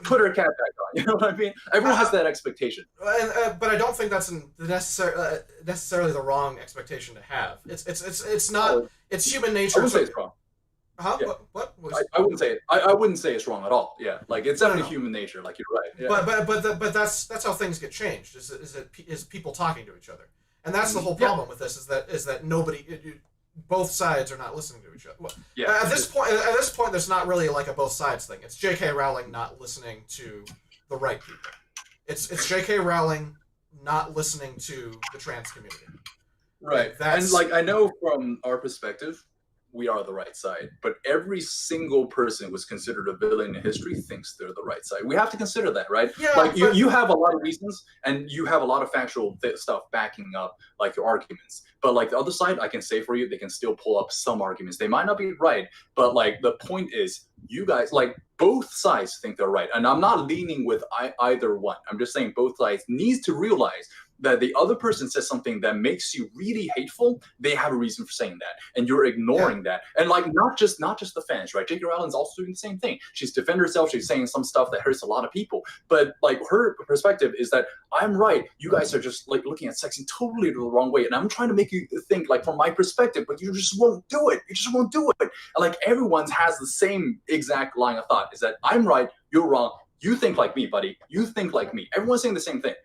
put her cat back on. You know what I mean? Everyone has that expectation. But I don't think that's necessarily the wrong expectation to have. It's not. It's human nature. I wouldn't say it's wrong. Huh? Yeah. What? I wouldn't say it. I wouldn't say it's wrong at all. Yeah, like it's definitely human nature. Like you're right. Yeah. But that's how things get changed. Is people talking to each other, and that's the whole problem with this. Is that nobody, both sides are not listening to each other. Well, at this point, there's not really like a both sides thing. It's J.K. Rowling not listening to the right people. It's J.K. Rowling not listening to the trans community. Right. And like I know from our perspective, we are the right side, but every single person who's considered a villain in history thinks they're the right side. We have to consider that, right? Yeah, like you have a lot of reasons and you have a lot of factual stuff backing up like your arguments. But like the other side, I can say for you, they can still pull up some arguments. They might not be right, but like the point is, you guys, like both sides think they're right. And I'm not leaning with either one. I'm just saying both sides needs to realize that the other person says something that makes you really hateful, they have a reason for saying that, and you're ignoring that. And like not just the fans, right? J.K. Rowling's also doing the same thing. She's defending herself. She's saying some stuff that hurts a lot of people. But like her perspective is that I'm right. You guys are just like looking at sex in totally the wrong way, and I'm trying to make you think like from my perspective, but you just won't do it. You just won't do it. And like everyone has the same exact line of thought: is that I'm right, you're wrong. You think like me, buddy. You think like me. Everyone's saying the same thing.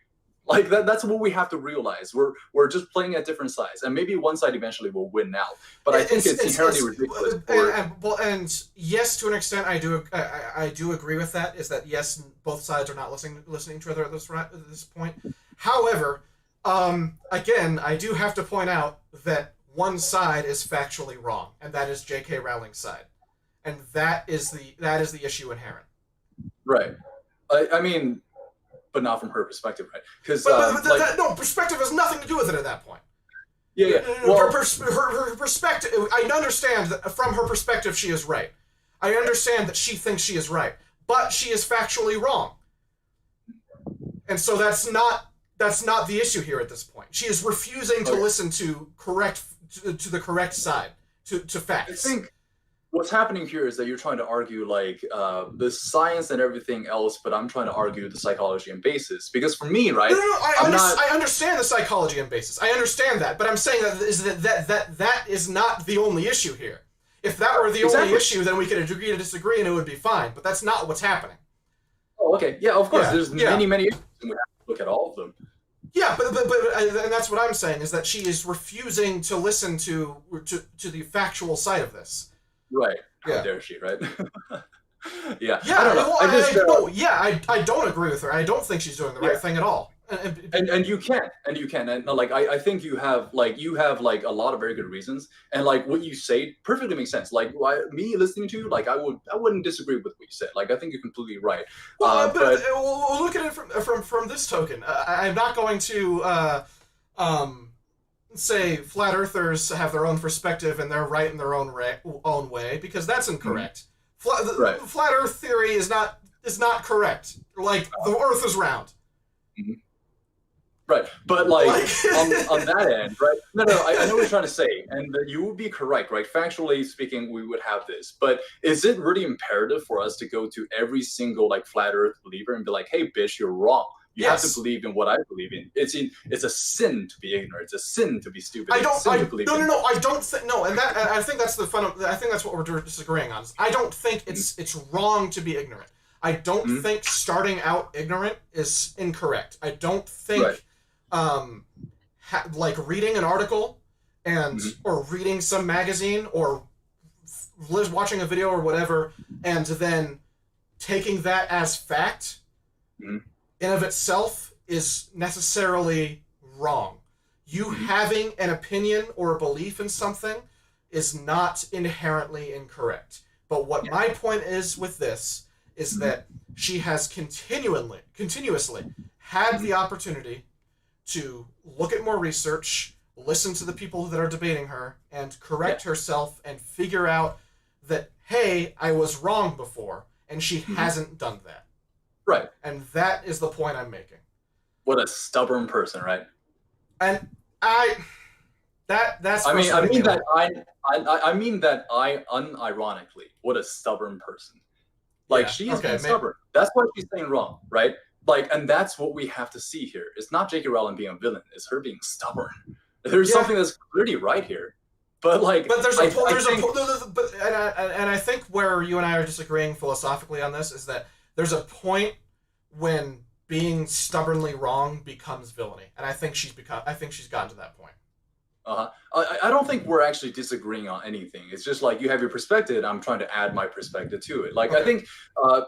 Like that's what we have to realize. We're just playing at different sides, and maybe one side eventually will win out. But I think it's inherently ridiculous. And yes, to an extent, I do agree with that. Is that yes, both sides are not listening to each other at this point. However, again, I do have to point out that one side is factually wrong, and that is J.K. Rowling's side, and that is the issue inherent. Right. I mean. But not from her perspective, right? Because no, perspective has nothing to do with it at that point. Yeah. Well, her perspective. I understand that from her perspective, she is right. I understand that she thinks she is right, but she is factually wrong. And so that's not the issue here at this point. She is refusing to listen to the correct side, to facts. I think what's happening here is that you're trying to argue like the science and everything else, but I'm trying to argue the psychology and basis. Because for me, right? No, I understand the psychology and basis. I understand that, but I'm saying that is not the only issue here. If that were the only issue, then we could agree to disagree and it would be fine. But that's not what's happening. Oh, okay. Yeah, of course. There's many issues, and we have to look at all of them. Yeah, but and that's what I'm saying is that she is refusing to listen to the factual side of this. Right. How dare she, right? Yeah. Yeah. I don't know. I don't agree with her. I don't think she's doing the right thing at all. And you can, and like I think you have like a lot of very good reasons, and like what you say perfectly makes sense. Like me listening to you, like I wouldn't disagree with what you said. Like I think you're completely right. Well, but we'll look at it from this token. I'm not going to say flat earthers have their own perspective and they're right in their own way, because that's incorrect. Mm-hmm. Flat Earth theory is not correct. Like the Earth is round. Mm-hmm. Right, but like on that end, right? No, I know what you're trying to say, and you would be correct, right? Factually speaking, we would have this, but is it really imperative for us to go to every single like flat Earth believer and be like, "Hey, bitch, you're wrong. You have to believe in what I believe in. It's a sin to be ignorant. It's a sin to be stupid. I don't think I think that's the fun of. I think that's what we're disagreeing on. I don't think it's wrong to be ignorant. I don't think starting out ignorant is incorrect. I don't think like reading an article and or reading some magazine or watching a video or whatever and then taking that as fact in of itself is necessarily wrong. You having an opinion or a belief in something is not inherently incorrect. But what my point is with this is that she has continuously had the opportunity to look at more research, listen to the people that are debating her, and correct herself and figure out that, hey, I was wrong before, and she hasn't done that. Right. And that is the point I'm making. What a stubborn person, right? And I that's I mean, frustrating me a little. I mean that I unironically, what a stubborn person. Like Yeah. she is being Okay. stubborn. That's what she's saying wrong, right? Like, and that's what we have to see here. It's not J.K. Rowling being a villain. It's her being stubborn. There's Yeah. something that's clearly right here, but like, But there's a I there's a think but and I think where you and I are disagreeing philosophically on this is that there's a point when being stubbornly wrong becomes villainy, and I think she's gotten to that point. I don't think we're actually disagreeing on anything. It's just like you have your perspective, and I'm trying to add my perspective to it. Like I Okay. think,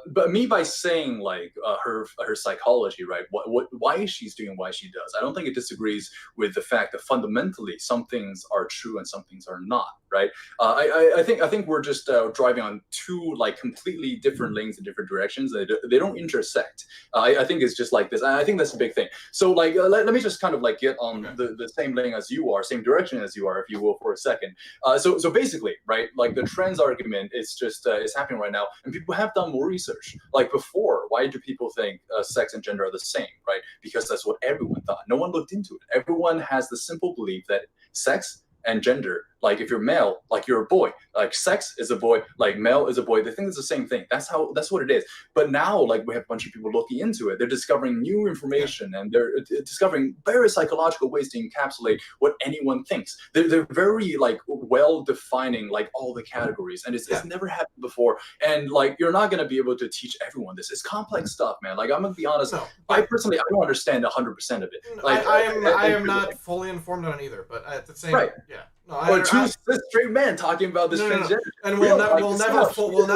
but me by saying like her psychology, right? Why she's doing why she does. I don't think it disagrees with the fact that fundamentally some things are true and some things are not, right? I think we're just driving on two like completely different lanes in different directions. They don't intersect. I think it's just like this. I think that's a big thing. So like let me just kind of like get on Okay. the same lane as you are, same direction as you are, if you will, for a second. So basically, right, like the trans argument is just is happening right now, and people have done more research. Like before, why do people think sex and gender are the same, right? Because that's what everyone thought. No one looked into it. Everyone has the simple belief that sex and gender, like if you're male, like you're a boy, like sex is a boy, like male is a boy. They think it's the same thing. That's what it is. But now, like we have a bunch of people looking into it. They're discovering new Yeah. information, and they're discovering very psychological ways to encapsulate what anyone thinks. They're very like well defining like all the categories, and Yeah. it's never happened before. And like you're not gonna be able to teach everyone this. It's complex stuff, man. Like I'm gonna be honest. No, I but personally I don't understand 100% of it. Like I am like, not fully informed on it either. But at the same, right. yeah. No, Or two straight men talking about this no. transgender. And We don't like we'll this never stuff. we'll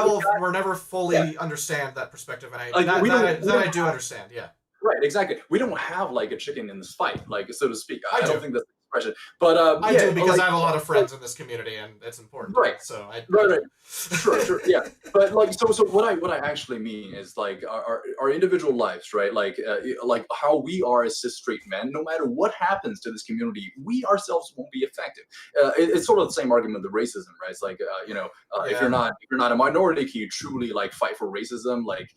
never Yeah, fully understand that perspective, and like we that don't I do understand. Yeah. right, exactly. We don't have like a chicken in this fight, like so to speak. I I don't do. think that's the expression. But I yeah, do because like I have a lot of like friends in this community, and it's important to me. right, So I right, do. right. Sure, yeah. But like, so what I actually mean is like our individual lives, right? Like how we are as cis straight men, no matter what happens to this community, we ourselves won't be effective. It's sort of the same argument with racism, right? It's like Yeah. if you're not a minority, can you truly like fight for racism, like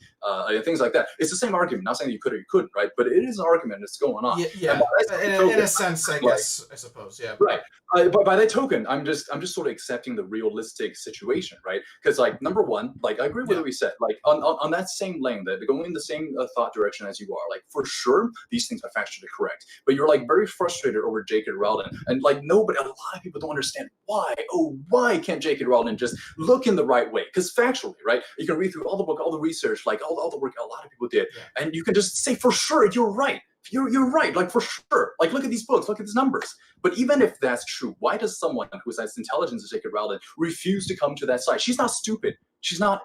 things like that? It's the same argument. Not saying you could or you couldn't, right? But it is an argument that's going on. Yeah. And by Yeah. that same In token, a sense, I like guess I suppose. Yeah. right. But by that token, I'm just sort of accepting the realistic situation, right? Because like number one, like I agree with Yeah. what we said, like on that same lane, that going in the same thought direction as you are, like for sure these things are factually correct. But you're like very frustrated over J.K. Rowling, and like nobody, a lot of people don't understand why. Oh, why can't J.K. Rowling just look in the right way? Because factually, right, you can read through all the book, all the research, like all the work a lot of people did, Yeah. and you can just say for sure you're right. You're right, like for sure. Like look at these books, look at these numbers. But even if that's true, why does someone who has as intelligent as J.K. Rowling refuse to come to that side? She's not stupid. She's not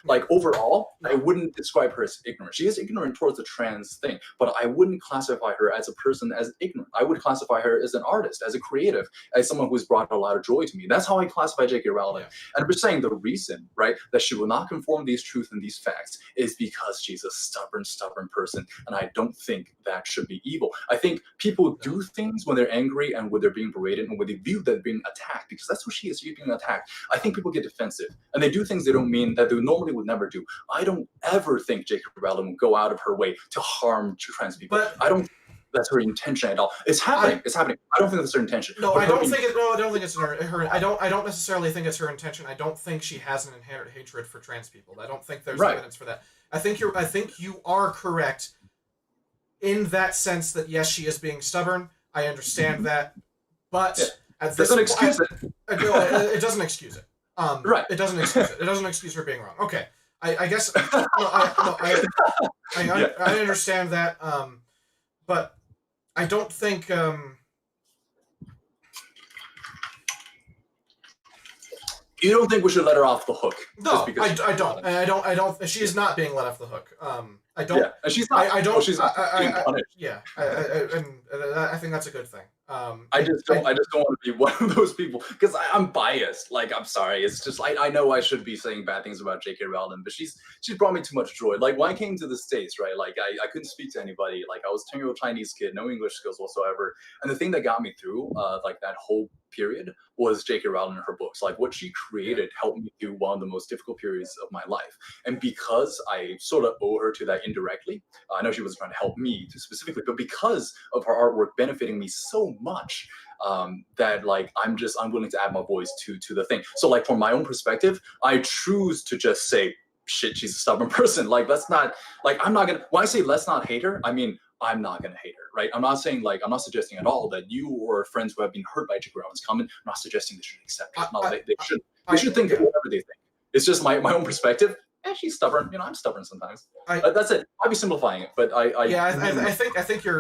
like overall, I No. wouldn't describe her as ignorant. She is ignorant towards the trans thing, but I wouldn't classify her as a person as ignorant. I would classify her as an artist, as a creative, as someone who's brought a lot of joy to me. That's how I classify J.K. Rowling. Yeah. And I'm just saying the reason, right, that she will not conform these truths and these facts is because she's a stubborn person. And I don't think that should be evil. I think people do things when they're angry and when they're being berated and when they view that being attacked, because that's what she is. She's being attacked. I think people get defensive and they do things they don't mean, that they normally would never do. I don't ever think J.K. Rowling will go out of her way to harm trans people. But I don't think that's her intention at all. It's happening. It's happening. I don't think that's her intention. no, But I her don't in- think it. No, I don't think it's her. I don't necessarily think it's her intention. I don't think she has an inherent hatred for trans people. I don't think there's Right. evidence for that. I think you are correct in that sense that yes, she is being stubborn. I understand that, but Yeah. at this Doesn't excuse it. no, it doesn't excuse it. Right. It doesn't excuse it. It doesn't excuse her being wrong. Okay. I guess no, Yeah. I understand that, but I don't think. You don't think we should let her off the hook? No, just because I don't. I don't. She is not being let off the hook. I don't. Yeah, and she's not. I don't. She's not being punished. Yeah, and I think that's a good thing. I just don't want to be one of those people because I'm biased. Like I'm sorry, it's just I know I should be saying bad things about J.K. Rowling, but she's brought me too much joy. Like when I came to the States, right? Like I couldn't speak to anybody. Like I was a 10-year-old Chinese kid, no English skills whatsoever. And the thing that got me through, like that whole period, was J.K. Rowling and her books. Like what she created helped me through one of the most difficult periods of my life. And because I sort of owe her to that indirectly. I know she wasn't trying to help me specifically, but because of her artwork benefiting me so much, that like I'm willing to add my voice to the thing. So like from my own perspective, I choose to just say, shit, she's a stubborn person. Like let's not, like I'm not gonna, when I say let's not hate her, I mean I'm not gonna hate her, right? I'm not saying, like, I'm not suggesting at all that you or friends who have been hurt by J.K. Rowling's comment, I'm not suggesting they should accept it. No, they should think whatever they think. It's just my own perspective. And she's stubborn. You know, I'm stubborn sometimes. That's it. I'd be simplifying it, but I think you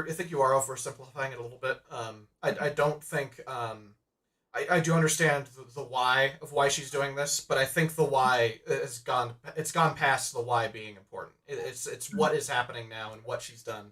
are oversimplifying it a little bit. I don't think I do understand the why of why she's doing this, but I think the why has gone past the why being important. It's what is happening now and what she's done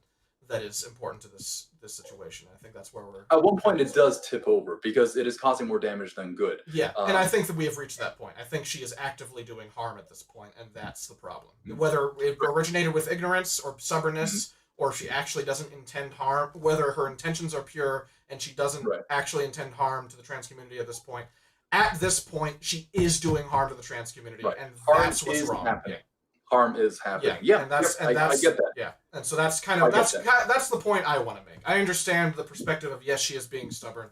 that is important to this situation. I think that's where we're at one point it does tip over because it is causing more damage than good. Yeah, and I think that we have reached that point. I think she is actively doing harm at this point, and that's the problem. Whether it originated with ignorance or stubbornness, or if she actually doesn't intend harm, whether her intentions are pure and she doesn't actually intend harm to the trans community at this point. At this point, she is doing harm to the trans community, and that's what's wrong. Happening. Harm is happening. Yeah, and that's I get that. Yeah, and so that's kind of that's the point I want to make. I understand the perspective of yes, she is being stubborn,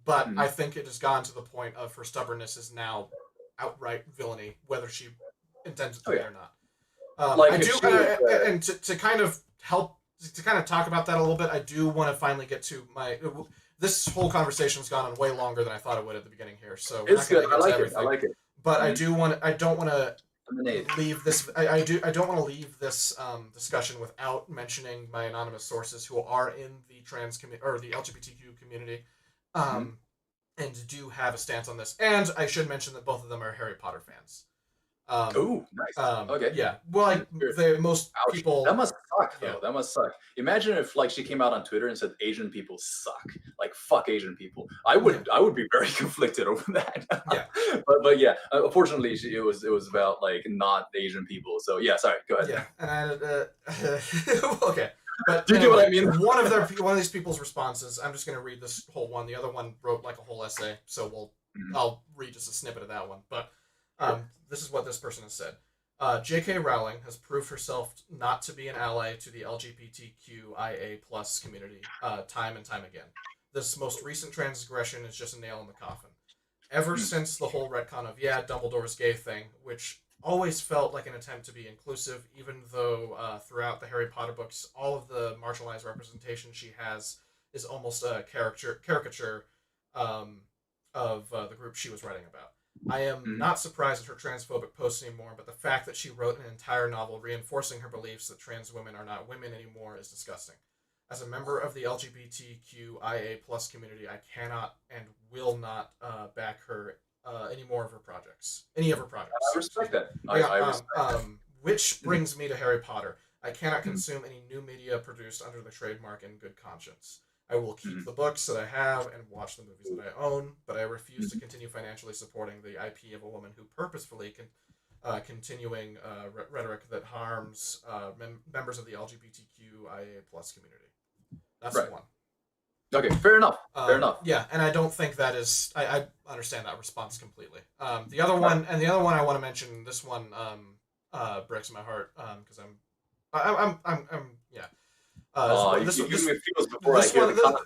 but I think it has gone to the point of her stubbornness is now outright villainy, whether she intends it to be or not. I do, and to kind of help to kind of talk about that a little bit, I do want to finally get to my. This whole conversation has gone on way longer than I thought it would at the beginning here, so it's good. I like it. But I don't want to leave this. I don't want to leave this discussion without mentioning my anonymous sources who are in the trans community or the LGBTQ community, and do have a stance on this. And I should mention that both of them are Harry Potter fans. Oh, nice. Okay. Yeah. Well, like most people. That must suck, though. Yeah. That must suck. Imagine if, like, she came out on Twitter and said Asian people suck. Like, fuck Asian people. I would be very conflicted over that. Yeah. but yeah. Unfortunately, it was about like not Asian people. So yeah. Sorry. Go ahead. Yeah. And okay. But do you get what I mean? one of these people's responses. I'm just going to read this whole one. The other one wrote like a whole essay. So I'll read just a snippet of that one. But. This is what this person has said. J.K. Rowling has proved herself not to be an ally to the LGBTQIA plus community time and time again. This most recent transgression is just a nail in the coffin. Ever since the whole retcon of, Dumbledore's gay thing, which always felt like an attempt to be inclusive, even though throughout the Harry Potter books, all of the marginalized representation she has is almost a caricature of the group she was writing about. I am not surprised at her transphobic posts anymore, but the fact that she wrote an entire novel reinforcing her beliefs that trans women are not women anymore is disgusting. As a member of the LGBTQIA plus community, I cannot and will not back her any of her projects. I respect that. I respect which brings me to Harry Potter. I cannot consume any new media produced under the trademark in good conscience. I will keep the books that I have and watch the movies that I own, but I refuse to continue financially supporting the IP of a woman who purposefully continuing rhetoric that harms members of the LGBTQIA plus community. That's one. Okay, fair enough. Fair enough. Yeah, and I don't think that is. I understand that response completely. The other one I want to mention. This one breaks my heart because I'm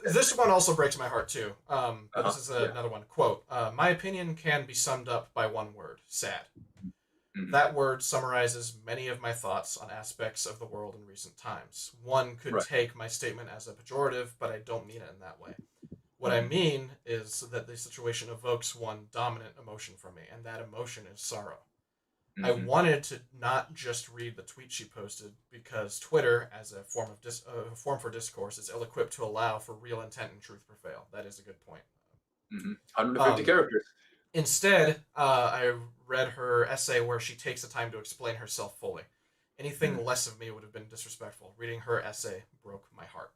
this one also breaks my heart too. But this is another one. Quote, my opinion can be summed up by one word, sad. That word summarizes many of my thoughts on aspects of the world in recent times. One could take my statement as a pejorative, but I don't mean it in that way. What I mean is that the situation evokes one dominant emotion from me, and that emotion is sorrow. I wanted to not just read the tweet she posted because Twitter, as a form of form for discourse, is ill-equipped to allow for real intent and truth prevail. That is a good point. 150 characters. Instead, I read her essay where she takes the time to explain herself fully. Anything less of me would have been disrespectful. Reading her essay broke my heart.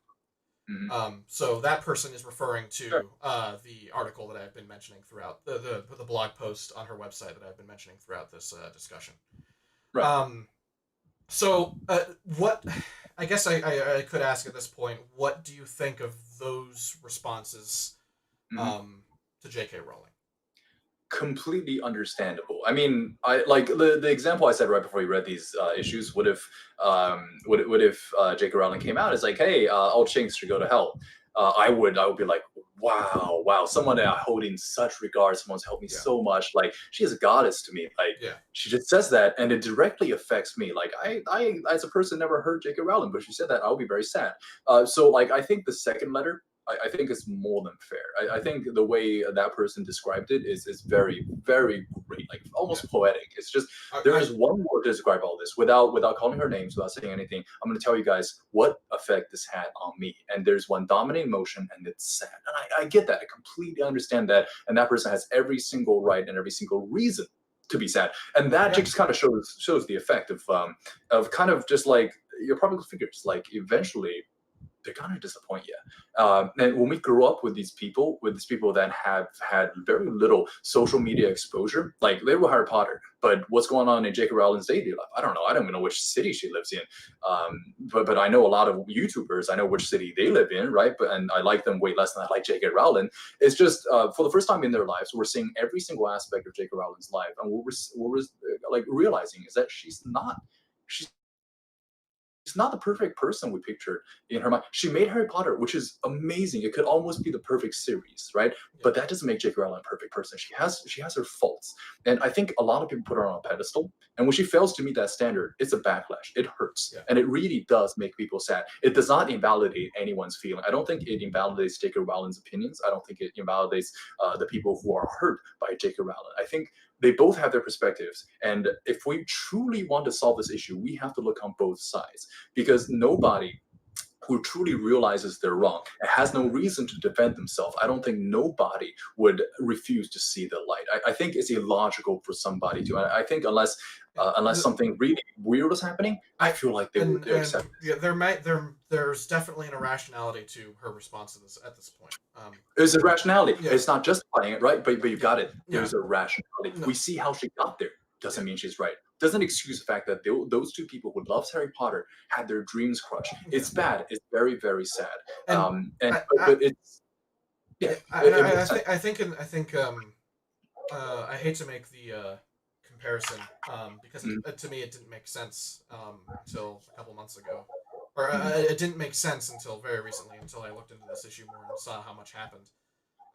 So that person is referring to the article that I've been mentioning throughout the blog post on her website that I've been mentioning throughout this discussion. Right. What I guess I could ask at this point, what do you think of those responses to J.K. Rowling? completely understandable. I mean, I like the example I said right before you read these issues. What if J.K. Rowling came out? It's like, hey, all chinks should go to hell. I would be like, wow, someone that I hold in such regard, someone's helped me Yeah. so much. Like she is a goddess to me. Like Yeah. she just says that, and it directly affects me. Like I as a person never heard J.K. Rowling, but she said that, I'll be very sad. So like I think the second letter I think it's more than fair. I think the way that person described it is very, very great, like Yeah. almost poetic. It's just I, there I is one word to describe all this without calling her names, without saying anything. I'm going to tell you guys what effect this had on me. And there's one dominant emotion, and it's sad. And I get that. I completely understand that. And that person has every single right and every single reason to be sad. And that yeah. just kind of shows the effect of kind of just like your public figures. Like eventually they're gonna disappoint you. And when we grew up with these people that have had very little social media exposure, like they were Harry Potter, but what's going on in J.K. Rowling's daily life? I don't know. I don't even know which city she lives in. But I know a lot of YouTubers. I know which city they live in, right? And I like them way less than I like J.K. Rowling. It's just for the first time in their lives, we're seeing every single aspect of J.K. Rowling's life, and what we're like realizing is that she's not the perfect person we pictured in her mind. She made Harry Potter, which is amazing. It could almost be the perfect series, right? Yeah. But that doesn't make J.K. Rowling a perfect person. She has her faults, and I think a lot of people put her on a pedestal. And when she fails to meet that standard, it's a backlash. It hurts, Yeah. and it really does make people sad. It does not invalidate anyone's feeling. I don't think it invalidates J.K. Rowling's opinions. I don't think it invalidates the people who are hurt by J.K. Rowling. I think they both have their perspectives, and if we truly want to solve this issue, we have to look on both sides because nobody who truly realizes they're wrong and has no reason to defend themselves, I don't think nobody would refuse to see the light. I think it's illogical for somebody to. I think unless The, something really weird was happening, I feel like they accept. yeah, there's definitely an irrationality to her response to this at this point. There's a rationality. Yeah. It's not justifying it, right? But you Yeah. got it. Yeah. There's a rationality. No. We see how she got there. Yeah. Doesn't mean she's right. Doesn't excuse the fact that those two people who loves Harry Potter had their dreams crushed. Yeah. It's bad. It's very, very sad. And And I, but it's yeah, yeah, it makes sense. I think I hate to make the comparison because Mhm. to me it didn't make sense until a couple months ago, or it didn't make sense until very recently until I looked into this issue more and saw how much happened.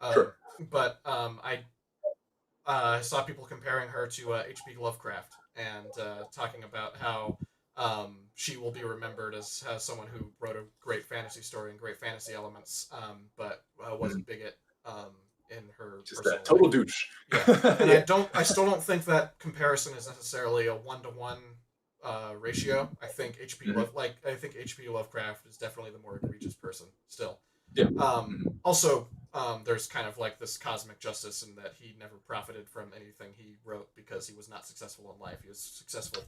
Um, Sure. but I saw people comparing her to H.P. Lovecraft and talking about how she will be remembered as someone who wrote a great fantasy story and great fantasy elements, but was a Mhm. bigot in her Just that personal total life. douche. Yeah, and Yeah. I still don't think that comparison is necessarily a 1-to-1 ratio. I think Mhm. I think H.P. Lovecraft is definitely the more egregious person still. Yeah. Mhm. Also, there's kind of like this cosmic justice in that he never profited from anything he wrote because he was not successful in life. He was successful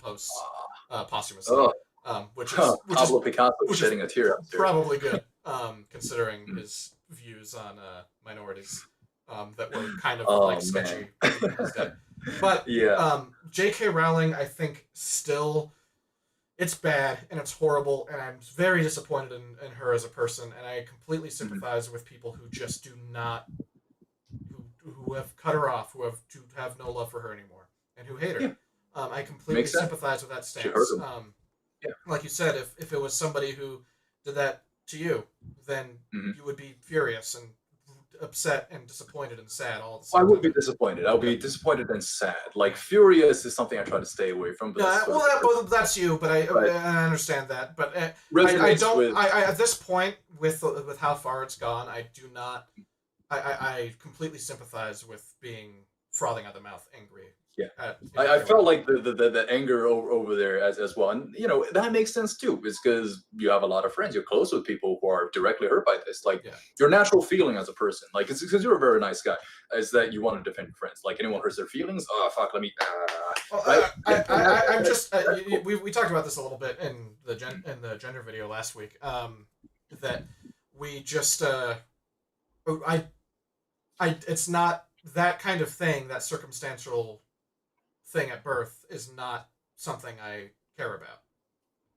posthumously, Oh, which is Pablo Picasso which is shedding a tear after. probably good, considering Mhm. his views on minorities that were kind of Oh like man. sketchy in his day. But Yeah. J.K. Rowling, I think, still it's bad and it's horrible, and I'm very disappointed in her as a person, and I completely Mhm. sympathize with people who just do not who have cut her off, who have no love for her anymore, and who hate her. Yeah. I completely Makes sense. sympathize with that She heard stance. him. Yeah. Like you said, if it was somebody who did that to you, then Mhm. you would be furious and upset and disappointed and sad all at the I same would time. be disappointed. I would Yeah, be disappointed and sad. Like yeah. furious is something I try to stay away from, but that's Yeah, sort well, of the person. that's you, but But I understand that. But I resonates don't. with At this point, with how far it's gone, I do not. I completely sympathize with being frothing at the mouth, angry yeah. at I J.K. felt Rowling. like the anger over there as well, and that makes sense too. It's because you have a lot of friends, you're close with people who are directly hurt by this. Like Yeah, your natural feeling as a person, like it's because you're a very nice guy, is that you want to defend your friends. Like anyone yeah. hurts their feelings, oh fuck, let me Well, right. I'm just. Cool. We talked about this a little bit in the gender video last week. That we just. I it's not that kind of thing. That circumstantial thing at birth is not something I care about.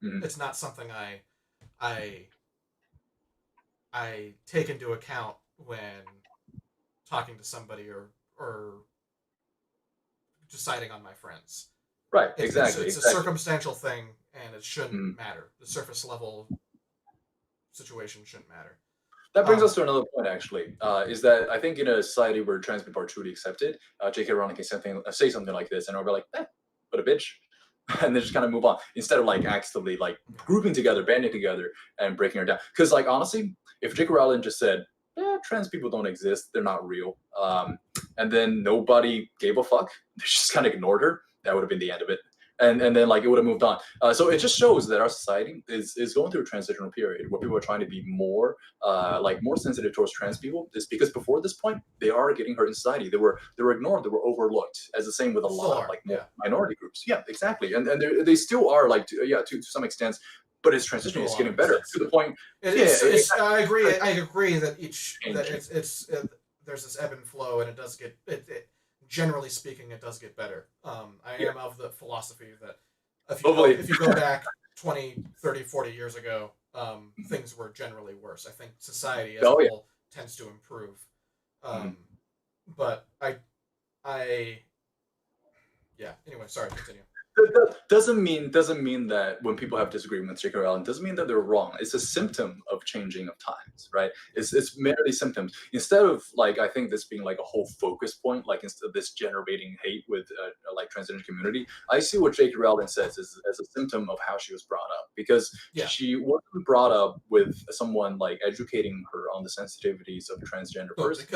Mhm. It's not something I I take into account when talking to somebody or deciding on my friends. Right. It's a circumstantial thing, and it shouldn't matter. The surface level situation shouldn't matter. That brings us to another point, actually, is that I think in a society where trans people are truly accepted, J.K. Rowling can say something like this, and we'll be like, what a bitch, and then just kind of move on instead of like actively like grouping together, banding together, and breaking her down. Because like honestly, if J.K. Rowling just said, trans people don't exist, they're not real, and then nobody gave a fuck, they just kind of ignored her, that would have been the end of it. And then like it would have moved on. So it just shows that our society is going through a transitional period where people are trying to be more more sensitive towards trans people. Is because before this point they are getting hurt in society. They were ignored. They were overlooked. As the same with a lot of like minority groups. Yeah, exactly. And they still are like to some extent. But it's transitioning. It's getting better to the point. I agree that there's this ebb and flow, and it does get generally speaking, it does get better. I am of the philosophy that if you go back 20, 30, 40 years ago, things were generally worse. I think society as a whole tends to improve. But anyway, sorry, continue. Doesn't mean that when people have disagreement with J.K. Rowling, doesn't mean that they're wrong. It's a symptom of changing of times, right? It's merely symptoms. Instead of like, I think this being like a whole focus point, like instead of this generating hate with like transgender community, I see what J.K. Rowling says as a symptom of how she was brought up, because she wasn't brought up with someone like educating her on the sensitivities of a transgender person.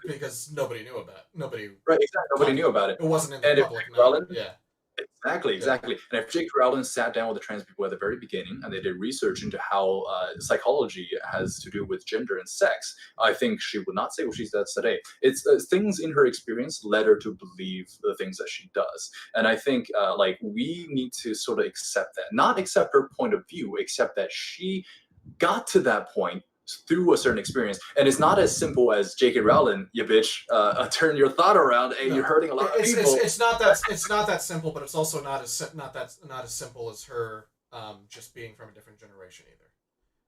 Because nobody knew about it. Nobody knew about it. It wasn't in the public knowledge. Exactly. And if J.K. Rowling sat down with the trans people at the very beginning and they did research into how psychology has to do with gender and sex, I think she would not say what she says today. It's things in her experience led her to believe the things that she does. And I think like we need to sort of accept that. Not accept her point of view, accept that she got to that point through a certain experience, and it's not as simple as J.K. Rowling, you bitch, turn your thought around, and you're hurting a lot of people. It's not that simple, but it's also not as simple as her just being from a different generation either.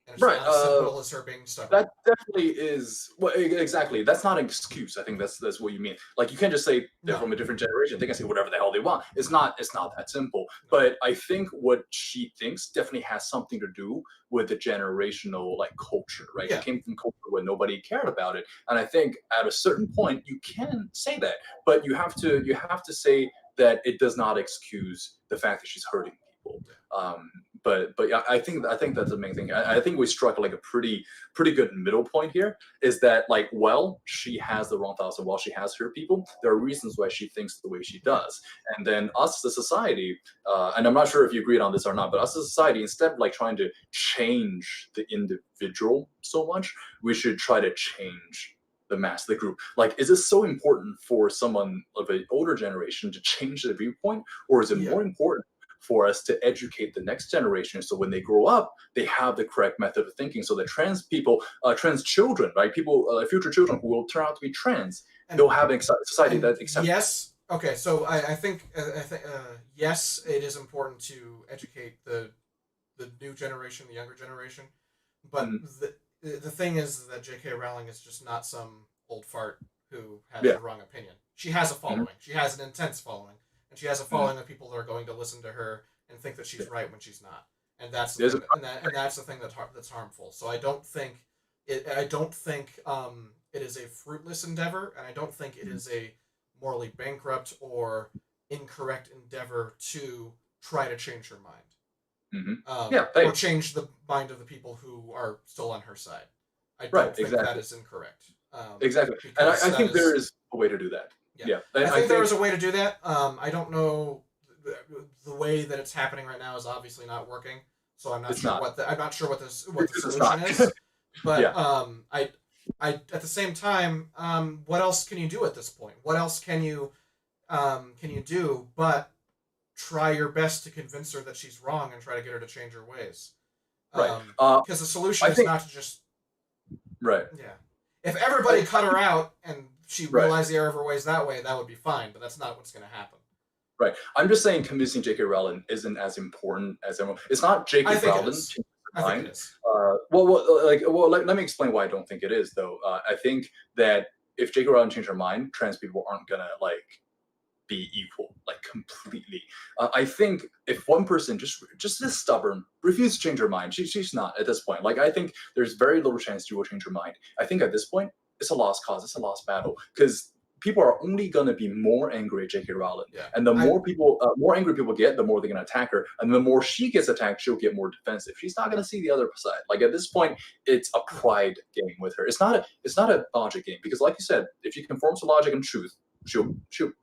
And it's not as simple as her being stubborn. That definitely is exactly. That's not an excuse. I think that's what you mean. Like you can't just say they're from a different generation. They can say whatever the hell they want. It's not that simple. No. But I think what she thinks definitely has something to do with the generational like culture, right? It came from culture where nobody cared about it. And I think at a certain point you can say that, but you have to say that it does not excuse the fact that she's hurting people. But yeah, I think that's the main thing. I think we struck like a pretty good middle point here. Is that like, well, she has the wrong thoughts, and while she has hurt people, there are reasons why she thinks the way she does. And then us, the society, and I'm not sure if you agreed on this or not, but us, the society, instead of like trying to change the individual so much, we should try to change the mass, the group. Like, is it so important for someone of an older generation to change their viewpoint, or is it more important for us to educate the next generation so when they grow up, they have the correct method of thinking, so that trans people, trans children, right, people, future children who will turn out to be trans, they'll have a society that accepts. Yes. Okay. So I think yes, it is important to educate the new generation, the younger generation, but the thing is that J.K. Rowling is just not some old fart who has the wrong opinion. She has a following. She has an intense following. And she has a following of people that are going to listen to her and think that she's right when she's not, and that's the thing, and that's the thing that's harmful. So I don't think it is a fruitless endeavor, and I don't think it is a morally bankrupt or incorrect endeavor to try to change her mind, or change the mind of the people who are still on her side. I don't think that is incorrect. Exactly, and I think there is a way to do that. Yeah. I think there is a way to do that. I don't know the way that it's happening right now is obviously not working. So I'm not sure what the solution is. But I at the same time, what else can you do at this point? What else can you do but try your best to convince her that she's wrong and try to get her to change her ways? Right. Because the solution is not to just if everybody cut her out and she realized the error of her ways that way, that would be fine, but that's not what's going to happen. Right. I'm just saying convincing J.K. Rowling isn't as important as everyone. It's not J.K. Rowling. I think it is. Let me explain why I don't think it is, though. I think that if J.K. Rowling changed her mind, trans people aren't going to, like, be equal, like completely. I think if one person just is stubborn, refuses to change her mind, she's not at this point. Like I think there's very little chance she will change her mind. I think at this point it's a lost cause, it's a lost battle, because people are only going to be more angry at J.K. Rowling. Yeah. And the more people, more angry people get, the more they're going to attack her. And the more she gets attacked, she'll get more defensive. She's not going to see the other side. Like at this point, it's a pride game with her. It's not a logic game, because like you said, if she conforms to logic and truth, she'll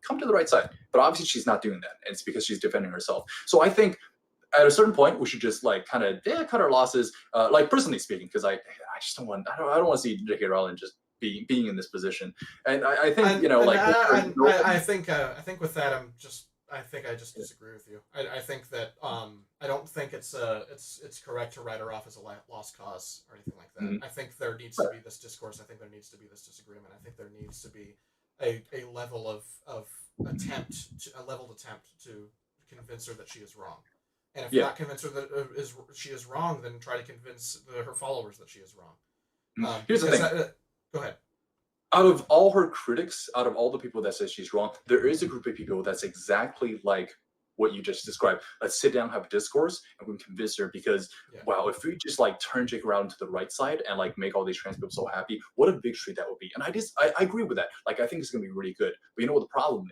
come to the right side. But obviously she's not doing that. And it's because she's defending herself. So I think at a certain point, we should just like kind of cut our losses. Like personally speaking, because I just don't want to see J.K. Rowling just being in this position. And I think I think with that I think I just disagree with you. I think that I don't think it's correct to write her off as a lost cause or anything like that. Mm-hmm. I think there needs to be this discourse. I think there needs to be this disagreement. I think there needs to be a level of attempt to convince her that she is wrong. And if not convince her that she is wrong, then try to convince her followers that she is wrong. Here's the thing. Go ahead. Out of all her critics, out of all the people that say she's wrong, there is a group of people that's exactly like what you just described. Let's sit down, have a discourse, and we can convince her, because wow, if we just like turn J.K. Rowling to the right side and like make all these trans people so happy, what a victory that would be. And I agree with that. Like I think it's gonna be really good. But you know what the problem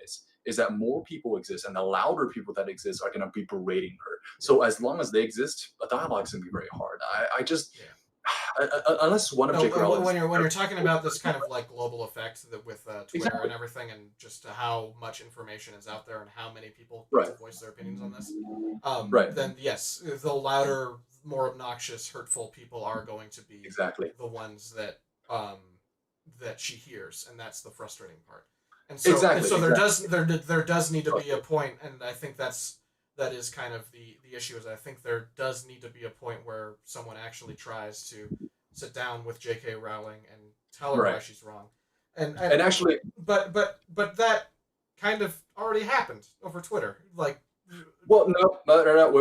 is that more people exist, and the louder people that exist are gonna be berating her. So as long as they exist, a dialogue is gonna be very hard. I just unless one of J.K. Rowling, when you're talking about this kind of like global effect that with Twitter and everything, and just how much information is out there and how many people get to voice their opinions on this, then yes, the louder, more obnoxious, hurtful people are going to be the ones that that she hears, and that's the frustrating part. And so, there does need to be a point, and I think that is kind of the issue. Is I think there does need to be a point where someone actually tries to sit down with J.K. Rowling and tell her why she's wrong, and actually, but that kind of already happened over Twitter. Like, well, no,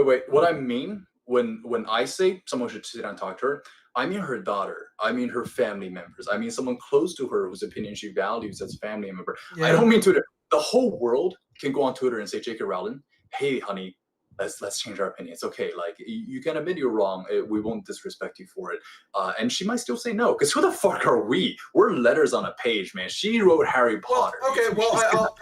wait. What I mean when I say someone should sit down and talk to her, I mean her daughter. I mean her family members. I mean someone close to her whose opinion she values as a family member. Yeah. I don't mean Twitter. The whole world can go on Twitter and say, J.K. Rowling, hey, honey, let's change our opinion. It's okay. Like you can admit you're wrong. We won't disrespect you for it. And she might still say no, because who the fuck are we? We're letters on a page, man. She wrote Harry Potter. Well, okay. Well,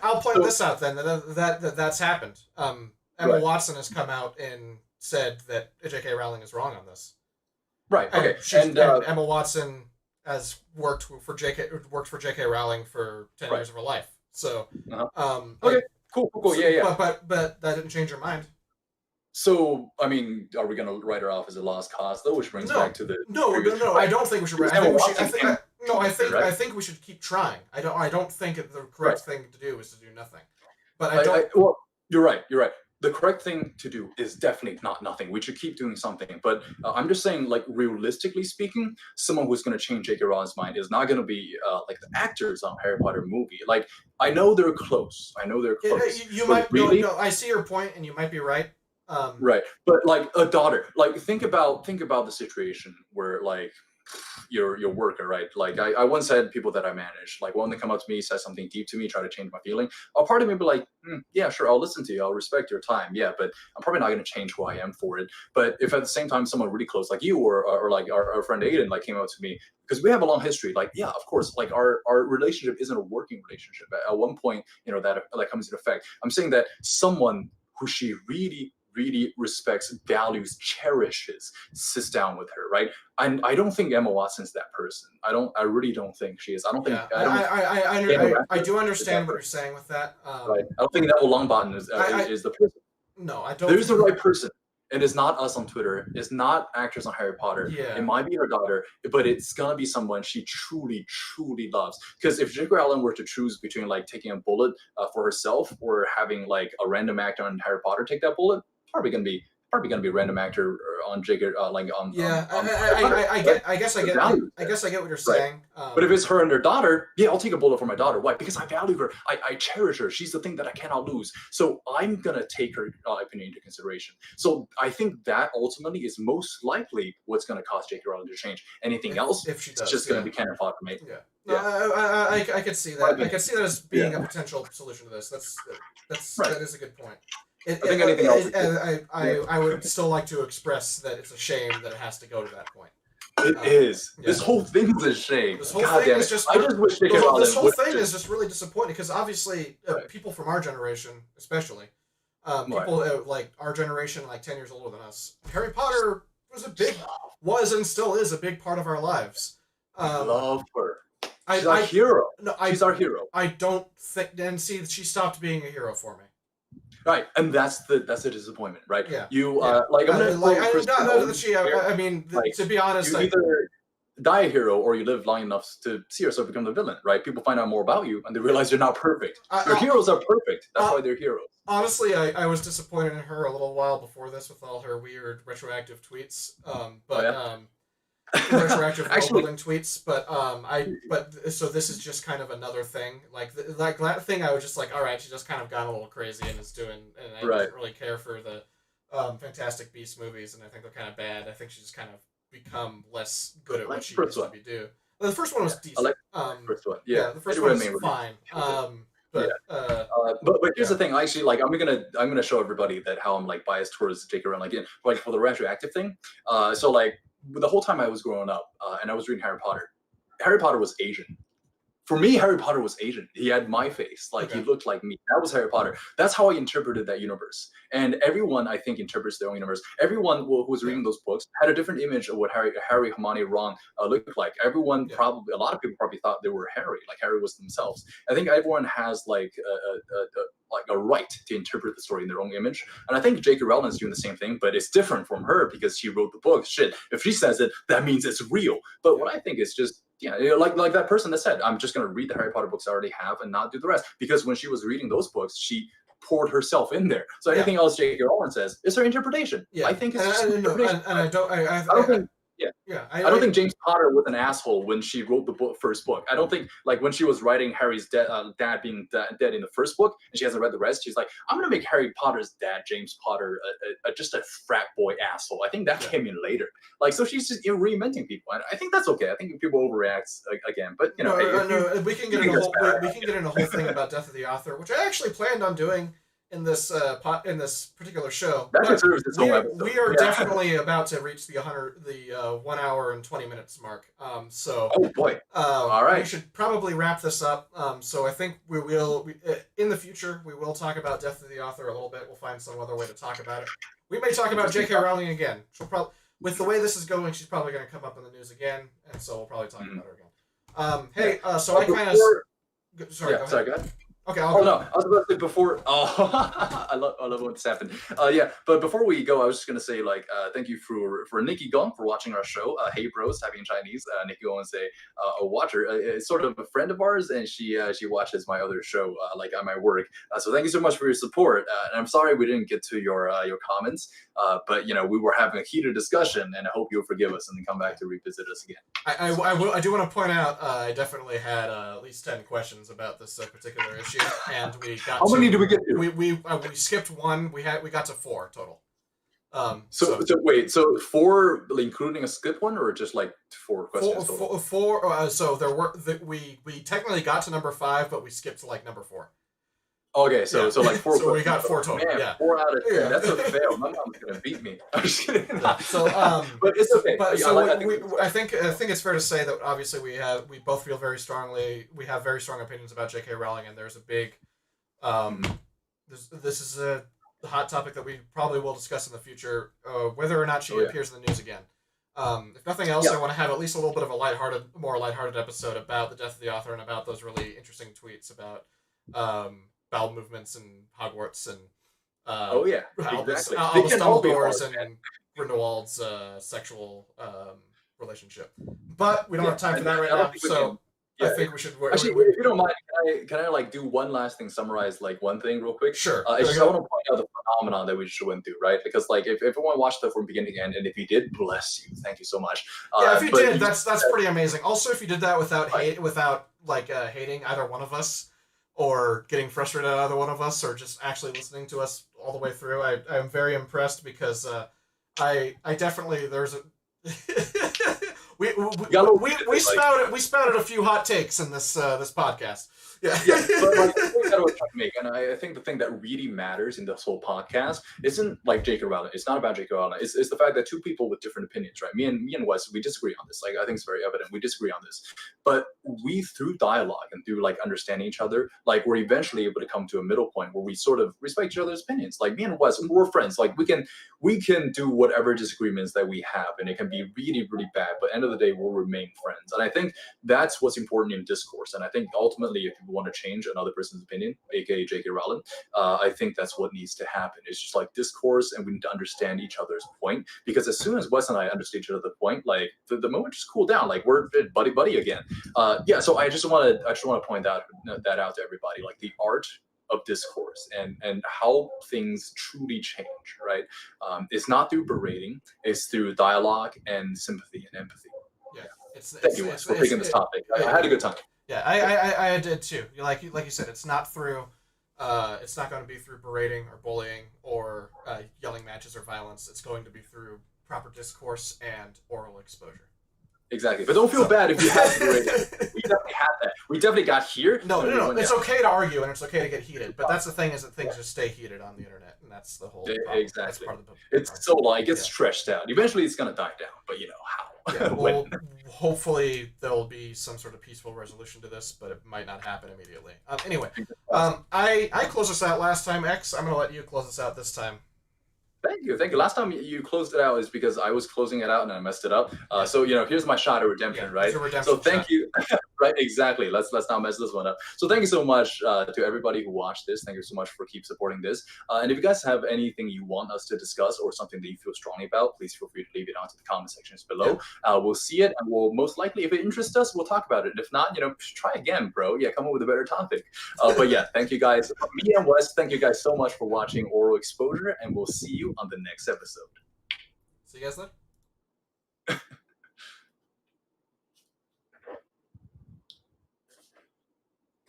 I'll point this out then. That's happened. Emma Watson has come out and said that J.K. Rowling is wrong on this. Right. Okay. And Emma Watson has worked for J.K. Rowling for 10 years of her life. So. Okay. Cool. Yeah. But that didn't change her mind. So, I mean, are we going to write her off as a lost cause, though? Which brings back to the no. I don't think we should. I think we should keep trying. I don't think the correct thing to do is to do nothing. But well, you're right. The correct thing to do is definitely not nothing. We should keep doing something. But I'm just saying, like, realistically speaking, someone who's going to change J.K. Rowling's mind is not going to be like the actors on Harry Potter movie. Like, I know they're close. You might really. No, I see your point, and you might be right. Right, but like a daughter. Like, think about the situation where like your worker, right? Like I once had people that I managed, like one that come up to me, says something deep to me, try to change my feeling. A part of me be like, yeah, sure, I'll listen to you, I'll respect your time, yeah, but I'm probably not going to change who I am for it. But if at the same time someone really close, like you or like our friend Aiden, like came up to me, because we have a long history, like, yeah, of course, like our relationship isn't a working relationship. At one point, you know, that comes into effect. I'm saying that someone who she really respects, values, cherishes, sits down with her, right? And I don't think Emma Watson's that person. I really don't think she is. I don't think. Yeah, I do understand what you're saying with that. Right. I don't think that Longbottom is the person. No, I don't. There's the right person. It is not us on Twitter. It's not actors on Harry Potter. Yeah. It might be her daughter, but it's gonna be someone she truly loves. Because if J.K. Rowling were to choose between like taking a bullet for herself or having like a random actor on Harry Potter take that bullet, probably gonna be a random actor on J.K. like on. Yeah, I guess I get what you're saying. But if it's her and her daughter, yeah, I'll take a bullet for my daughter. Why? Because I value her. I cherish her. She's the thing that I cannot lose. So I'm gonna take her opinion into consideration. So I think that ultimately is most likely what's gonna cause J.K. Rowling to change. Anything else, if she does, it's just gonna be cannon fodder, mate. Yeah. No, I could see that. I could see that as being a potential solution to this. That is a good point. I think anything else. I would still like to express that it's a shame that it has to go to that point. It is. Yeah. This whole thing's a shame. This whole thing is just. I just wish this whole thing is just really disappointing because obviously people from our generation, especially, people like our generation, like 10 years older than us, Harry Potter was and still is a big part of our lives. I love her. She's our hero. No, she's our hero. I don't think. And see, she stopped being a hero for me. Right, and that's the disappointment, right? Yeah. You I mean, like, to be honest, you either die a hero or you live long enough to see yourself become the villain, right? People find out more about you and they realize you're not perfect. Your heroes are perfect. That's why they're heroes. Honestly, I was disappointed in her a little while before this with all her weird retroactive tweets. Retroactive world-building tweets, so this is just kind of another thing. Like that thing, I was just like, all right, she just kind of got a little crazy and is doing, and I didn't really care for the Fantastic Beasts movies, and I think they're kind of bad. I think she's just kind of become less good at what she used to be do. The first one was decent. I like the first one. The first one was fine. But here's the thing. Actually, like I'm gonna show everybody that how I'm like biased towards J.K. Rowling. Like for the retroactive thing. So like. The whole time I was growing up and I was reading Harry Potter was Asian. For me, Harry Potter was Asian. He had my face. Like, he looked like me. That was Harry Potter. That's how I interpreted that universe. And everyone, I think, interprets their own universe. Everyone who was reading those books had a different image of what Harry, Hermione, Ron looked like. Everyone probably, a lot of people probably thought they were Harry, like Harry was themselves. I think everyone has like a right to interpret the story in their own image. And I think J.K. Rowling is doing the same thing, but it's different from her because she wrote the book. Shit, if she says it, that means it's real. But what I think is just, like that person that said, I'm just going to read the Harry Potter books I already have and not do the rest. Because when she was reading those books, she poured herself in there. So anything else J.K. Rowling says is her interpretation. I think it's just interpretation. I don't think. I don't think James Potter was an asshole when she wrote the first book. I don't think, like, when she was writing Harry's dad being dead in the first book, and she hasn't read the rest, she's like, I'm going to make Harry Potter's dad, James Potter, just a frat boy asshole. I think that came in later. Like, so she's just reinventing people. And I think that's okay. I think people overreact again. But, we can get in a whole thing about Death of the Author, which I actually planned on doing in this particular show. We are definitely about to reach the 1 hour and 20 minutes mark. So oh boy, all right, we should probably wrap this up. So I think we will in the future we will talk about Death of the Author a little bit. We'll find some other way to talk about it. We may talk about J.K. Rowling again. She'll probably, with the way this is going, she's probably going to come up in the news again, and so we'll probably talk about her again. So I kind of sorry. Go ahead. Okay. I was about to say before. I love when this happened. But before we go, I was just gonna say thank you for Nikki Gong for watching our show. Hey bros, typing in Chinese. Nikki Gong is a watcher. It's sort of a friend of ours, and she watches my other show at my work. So thank you so much for your support. And I'm sorry we didn't get to your comments. But we were having a heated discussion, and I hope you'll forgive us and then come back to revisit us again. I do want to point out I definitely had at least 10 questions about this particular issue. And we got. How many did we get to? We skipped one. We got to 4 total. So wait, so 4 including a skip one, or just like 4 questions? Four. So there were we technically got to number 5, but we skipped to number 4. Okay, so like 4. So we got 4 total. Man, 4 out of 10. Yeah. That's a fail. My mom's gonna beat me. I'm just kidding. So but it's okay. I think it's fair to say that obviously we both feel very strongly. We have very strong opinions about J.K. Rowling, and there's a big. This is a hot topic that we probably will discuss in the future, whether or not she appears in the news again. If nothing else, I want to have at least a little bit of a more lighthearted episode about the Death of the Author and about those really interesting tweets about bowel movements and Hogwarts and exactly. Albus Dumbledore's and Grindelwald's sexual relationship. But we don't have time for that right now, so I think we should. Actually, if you don't mind, can I do one last thing, summarize one thing real quick? Sure. I want to point out the phenomenon that we just went through, right? Because if everyone watched it from beginning to end, and if you did, bless you, thank you so much. If you did, that's pretty amazing. Also, if you did that without hating either one of us, or getting frustrated at either one of us, or just actually listening to us all the way through, I'm very impressed because I definitely there's a we got a little we spouted a few hot takes in this podcast. Yeah. Yeah, but like the point that I was trying to make, and I think the thing that really matters in this whole podcast isn't like J.K. Rowling. It's not about J.K. Rowling. It's the fact that two people with different opinions, right? Me and Wes, we disagree on this. Like I think it's very evident we disagree on this. But we through dialogue and through like understanding each other, like we're eventually able to come to a middle point where we sort of respect each other's opinions. Like me and Wes, we're friends. Like we can do whatever disagreements that we have, and it can be really, really bad. But end of the day, we'll remain friends. And I think that's what's important in discourse. And I think ultimately, if you want to change another person's opinion, aka J.K. Rowling, I think that's what needs to happen. It's just like discourse, and we need to understand each other's point. Because as soon as Wes and I understand each other's point, like the moment just cool down, like we're buddy again. Yeah. So I just want to point that out to everybody, like the art of discourse and how things truly change, right? It's not through berating; it's through dialogue and sympathy and empathy. Yeah. Thank you, Wes, for picking this topic. I had a good time. Yeah, I did too. Like you said, it's not through, it's not going to be through berating or bullying or yelling matches or violence. It's going to be through proper discourse and oral exposure. Exactly, but don't feel bad if you have to berate it. We definitely had that. We definitely got here. No. It's okay to argue and it's okay to get heated, but that's the thing is that things just stay heated on the internet, and that's the whole problem. Exactly. That's part of the it's so long. It gets stretched out. Eventually, it's gonna die down, but you know how. Yeah, well, hopefully there will be some sort of peaceful resolution to this, but it might not happen immediately. Anyway, I closed us out last time, X. I'm going to let you close us out this time. Thank you. Last time you closed it out is because I was closing it out and I messed it up. So here's my shot of redemption, right? So thank you. Right, exactly. Let's not mess this one up. So thank you so much to everybody who watched this. Thank you so much for keep supporting this. And if you guys have anything you want us to discuss or something that you feel strongly about, please feel free to leave it onto the comment sections below. We'll see it, and we'll most likely, if it interests us, we'll talk about it. And if not, try again, bro. Yeah, come up with a better topic. But yeah, thank you guys. Me and Wes, thank you guys so much for watching Oral Exposure, and we'll see you on the next episode. See you guys later.